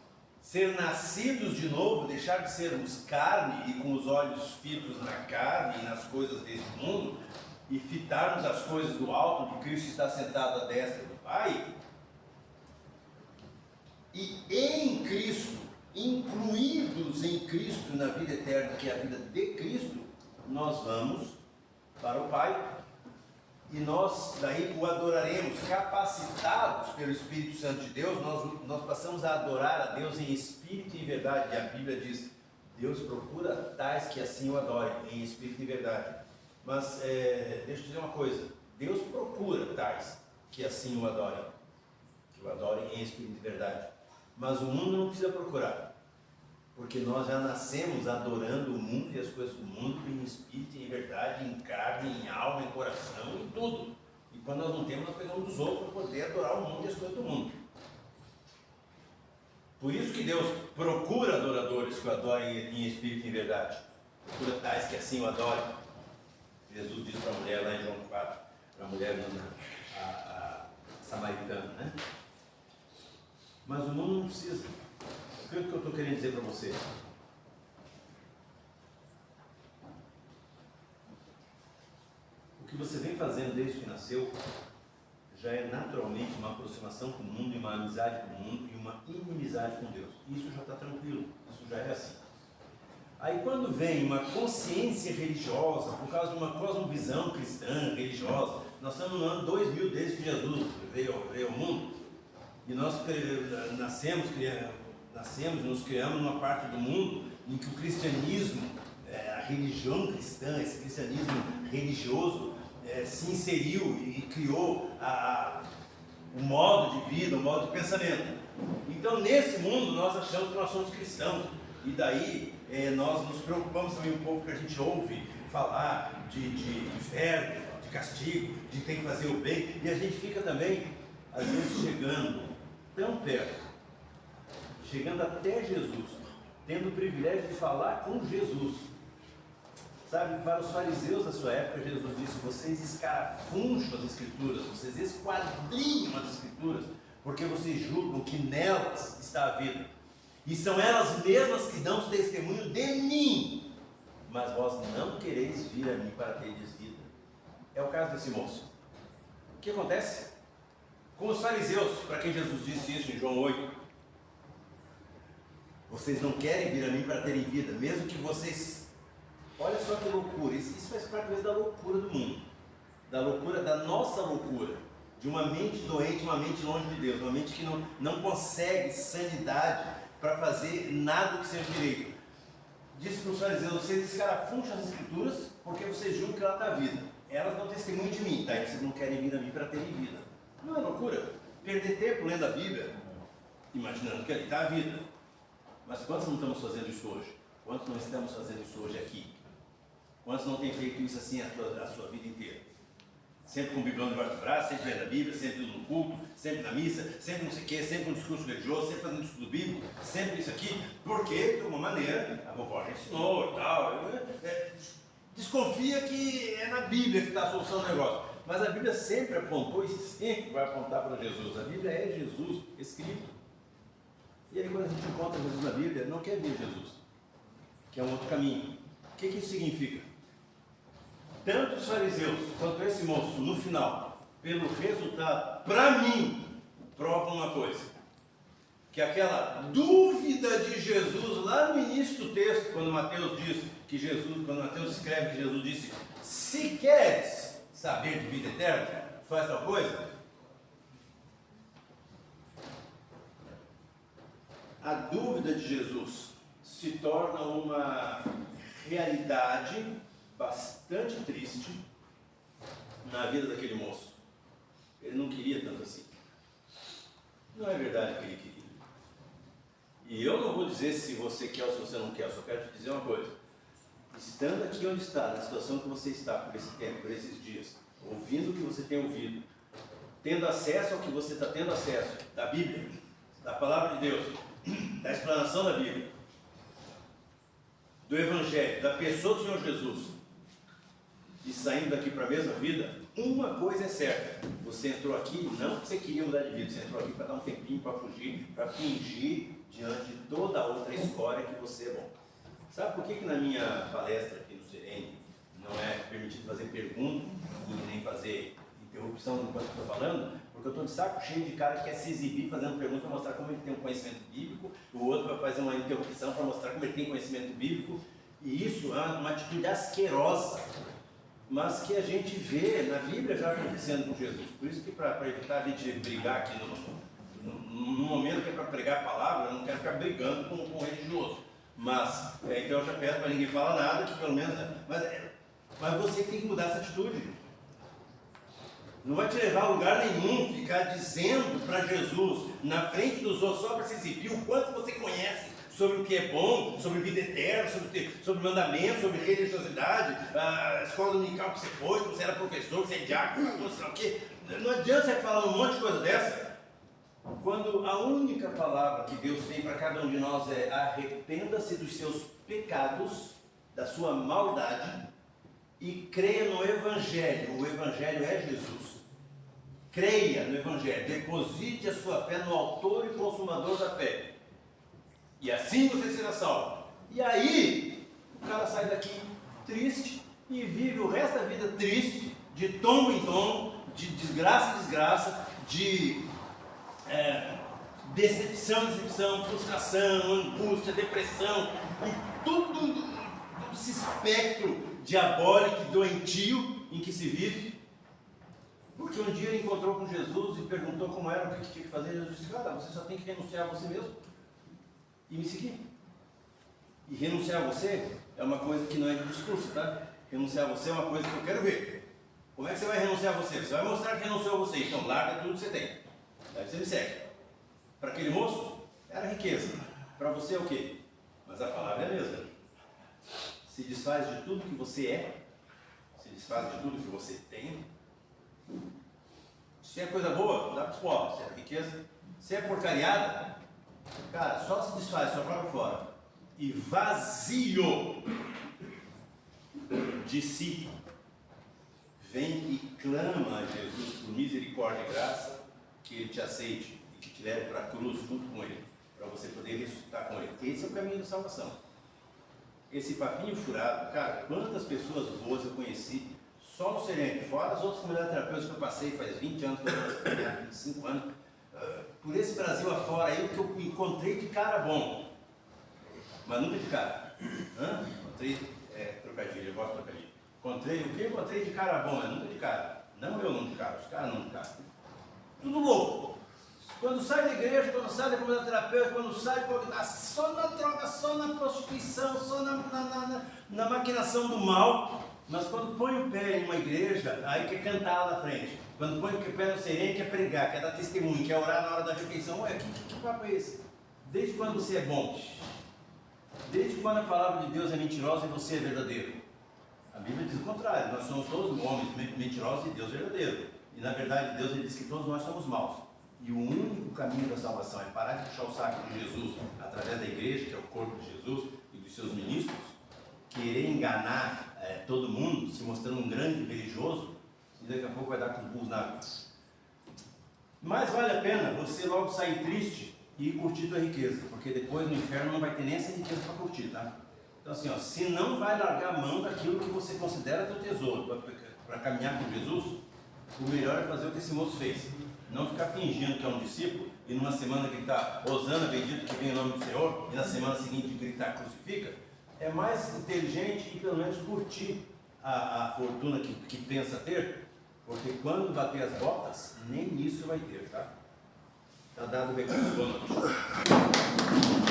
ser nascidos de novo, deixar de sermos carne e com os olhos fitos na carne e nas coisas deste mundo, e fitarmos as coisas do alto, de Cristo está sentado à destra do Pai. E em Cristo, incluídos em Cristo na vida eterna, que é a vida de Cristo, nós vamos para o Pai. E nós daí o adoraremos, capacitados pelo Espírito Santo de Deus. Nós passamos a adorar a Deus em espírito e em verdade. E a Bíblia diz: Deus procura tais que assim o adorem, em espírito e verdade. Mas deixa eu dizer uma coisa: Deus procura tais que assim o adorem, que o adorem em espírito e verdade. Mas o mundo não precisa procurar, porque nós já nascemos adorando o mundo e as coisas do mundo em espírito, em verdade, em carne, em alma, em coração, em tudo. E quando nós não temos, nós pegamos dos outros para poder adorar o mundo e as coisas do mundo. Por isso que Deus procura adoradores que o adorem em espírito e em verdade. Procura tais que assim o adorem. Jesus disse para a mulher lá em João 4, para a mulher a samaritana, né? Mas o mundo não precisa. O que eu estou querendo dizer para você? O que você vem fazendo desde que nasceu já é naturalmente uma aproximação com o mundo, e uma amizade com o mundo e uma inimizade com Deus. Isso já está tranquilo, isso já é assim. Aí quando vem uma consciência religiosa, por causa de uma cosmovisão cristã, religiosa, nós estamos no ano 2000 desde que Jesus veio ao mundo, e nós nascemos e nos criamos numa parte do mundo em que o cristianismo, a religião cristã, esse cristianismo religioso, se inseriu e criou o modo de vida, o modo de pensamento. Então nesse mundo nós achamos que nós somos cristãos, e daí nós nos preocupamos também um pouco, que a gente ouve falar de inferno, de castigo, de ter que fazer o bem, e a gente fica também às vezes chegando tão perto, chegando até Jesus, tendo o privilégio de falar com Jesus. Sabe, para os fariseus da sua época, Jesus disse: vocês escarafuncham as Escrituras, vocês esquadrinham as Escrituras, porque vocês julgam que nelas está a vida, e são elas mesmas que dão testemunho de mim, mas vós não quereis vir a mim para teres vida. É o caso desse moço. O que acontece? Com os fariseus, para quem Jesus disse isso em João 8, vocês não querem vir a mim para terem vida, mesmo que vocês... Olha só que loucura, isso faz parte mesmo da loucura do mundo, da loucura, da nossa loucura, de uma mente doente, uma mente longe de Deus, uma mente que não consegue sanidade para fazer nada que seja direito. Disse para os fariseus: vocês escarafuncham as Escrituras porque vocês julgam que ela está vida, elas dão testemunho de mim, tá? E vocês não querem vir a mim para terem vida. Não é loucura? Perder tempo lendo a Bíblia, imaginando que ali está a vida. Mas quantos não estamos fazendo isso hoje? Quantos não estamos fazendo isso hoje aqui? Quantos não têm feito isso assim a sua vida inteira? Sempre com o biblão debaixo do braço, sempre lendo a Bíblia, sempre no culto, sempre na missa, sempre não sei o quê, sempre um discurso religioso, sempre fazendo estudo bíblico, sempre isso aqui, porque de uma maneira a vovó já ensinou e tal. Desconfia que é na Bíblia que está a solução do negócio. Mas a Bíblia sempre apontou e sempre vai apontar para Jesus. A Bíblia é Jesus escrito. E aí quando a gente encontra Jesus na Bíblia, não quer ver Jesus, que é um outro caminho. O que isso significa? Tanto os fariseus quanto esse moço, no final, pelo resultado, para mim, provam uma coisa: que aquela dúvida de Jesus lá no início do texto, quando Mateus diz que Jesus, quando Mateus escreve que Jesus disse: se queres saber de vida eterna, faz tal coisa. A dúvida de Jesus se torna uma realidade bastante triste na vida daquele moço. Ele não queria tanto assim. Não é verdade que ele queria. E eu não vou dizer se você quer ou se você não quer, eu só quero te dizer uma coisa. Estando aqui onde está, na situação que você está por esse tempo, por esses dias, ouvindo o que você tem ouvido, tendo acesso ao que você está tendo acesso, da Bíblia, da Palavra de Deus, da explanação da Bíblia, do Evangelho, da pessoa do Senhor Jesus, e saindo daqui para a mesma vida, uma coisa é certa: você entrou aqui não porque você queria mudar de vida, você entrou aqui para dar um tempinho, para fugir, para fingir diante de toda a outra história que você é bom. Sabe por que na minha palestra aqui no Serene não é permitido fazer pergunta e nem fazer interrupção enquanto eu estou falando? Porque eu estou de saco cheio de cara que quer se exibir fazendo pergunta para mostrar como ele tem um conhecimento bíblico, o outro vai fazer uma interrupção para mostrar como ele tem conhecimento bíblico, e isso é uma atitude asquerosa, mas que a gente vê na Bíblia já acontecendo com Jesus. Por isso que para evitar a gente brigar aqui no momento que é para pregar a palavra, eu não quero ficar brigando com o religioso. Mas, então eu já peço para ninguém falar nada, que pelo menos. Mas você tem que mudar essa atitude. Não vai te levar a lugar nenhum ficar dizendo para Jesus, na frente dos outros, só para se exibir o quanto você conhece sobre o que é bom, sobre vida eterna, sobre mandamento, sobre religiosidade, a escola dominical que você foi, que você era professor, que você é diácono, pastor, sei lá o quê. Não adianta você falar um monte de coisa dessa, quando a única palavra que Deus tem para cada um de nós é: arrependa-se dos seus pecados, da sua maldade, e creia no Evangelho. O Evangelho é Jesus. Creia no Evangelho, deposite a sua fé no autor e consumador da fé, e assim você será salvo. E aí, o cara sai daqui triste e vive o resto da vida triste, de tombo em tombo, de desgraça em desgraça, de decepção, frustração, angústia, depressão, e tudo esse espectro diabólico e doentio em que se vive. Porque um dia ele encontrou com Jesus e perguntou como era, o que tinha que fazer. Jesus disse: cara, você só tem que renunciar a você mesmo e me seguir. E renunciar a você é uma coisa que não é de discurso, tá? Renunciar a você é uma coisa que eu quero ver. Como é que você vai renunciar a você? Você vai mostrar que renunciou a você, então larga tudo que você tem. Daí você me segue. Para aquele moço, era riqueza. Para você é o quê? Mas a palavra é a mesma. Se desfaz de tudo que você é, se desfaz de tudo que você tem. Se é coisa boa, dá para os pobres. Se é riqueza, se é porcariada, cara, só se desfaz, só para fora. E vazio de si, vem e clama a Jesus por misericórdia e graça, que Ele te aceite e que te leve para a cruz junto com Ele, para você poder ressuscitar com Ele. Esse é o caminho da salvação. Esse papinho furado, cara, quantas pessoas boas eu conheci só no Serene, fora as outras comunidades terapêuticas que eu passei faz 20 anos, 25 anos, por esse Brasil afora aí, que eu encontrei de cara bom, mas nunca de cara. Encontrei, trocadilho, eu gosto de trocadilho. Encontrei o que? Encontrei de cara bom, mas nunca de cara. Não eu não de cara, os caras não de cara. Tudo louco. Quando sai da igreja, quando sai da comunidade terapêutica, quando sai, tá só na droga, só na prostituição, só na maquinação do mal. Mas quando põe o pé em uma igreja, aí quer cantar lá na frente. Quando põe o pé no sereno, quer pregar, quer dar testemunho, quer orar na hora da refeição. Ué, que papo é esse? Desde quando você é bom? Desde quando a palavra de Deus é mentirosa e você é verdadeiro? A Bíblia diz o contrário: nós somos todos homens mentirosos e Deus verdadeiro. E na verdade Deus ele diz que todos nós somos maus. E o único caminho da salvação é parar de puxar o saco de Jesus através da igreja, que é o corpo de Jesus e dos seus ministros, querer enganar todo mundo, se mostrando um grande religioso, e daqui a pouco vai dar com os burros na água. Mas vale a pena você logo sair triste e curtir tua riqueza, porque depois no inferno não vai ter nem essa riqueza para curtir, tá? Então assim, se não vai largar a mão daquilo que você considera teu tesouro para caminhar com Jesus, o melhor é fazer o que esse moço fez. Não ficar fingindo que é um discípulo e numa semana gritar Hosana, bendito que vem o nome do Senhor, e na semana seguinte gritar crucifica. É mais inteligente e pelo menos curtir a fortuna que pensa ter, porque quando bater as botas, nem isso vai ter, tá? Tá dado o recado. Boa noite.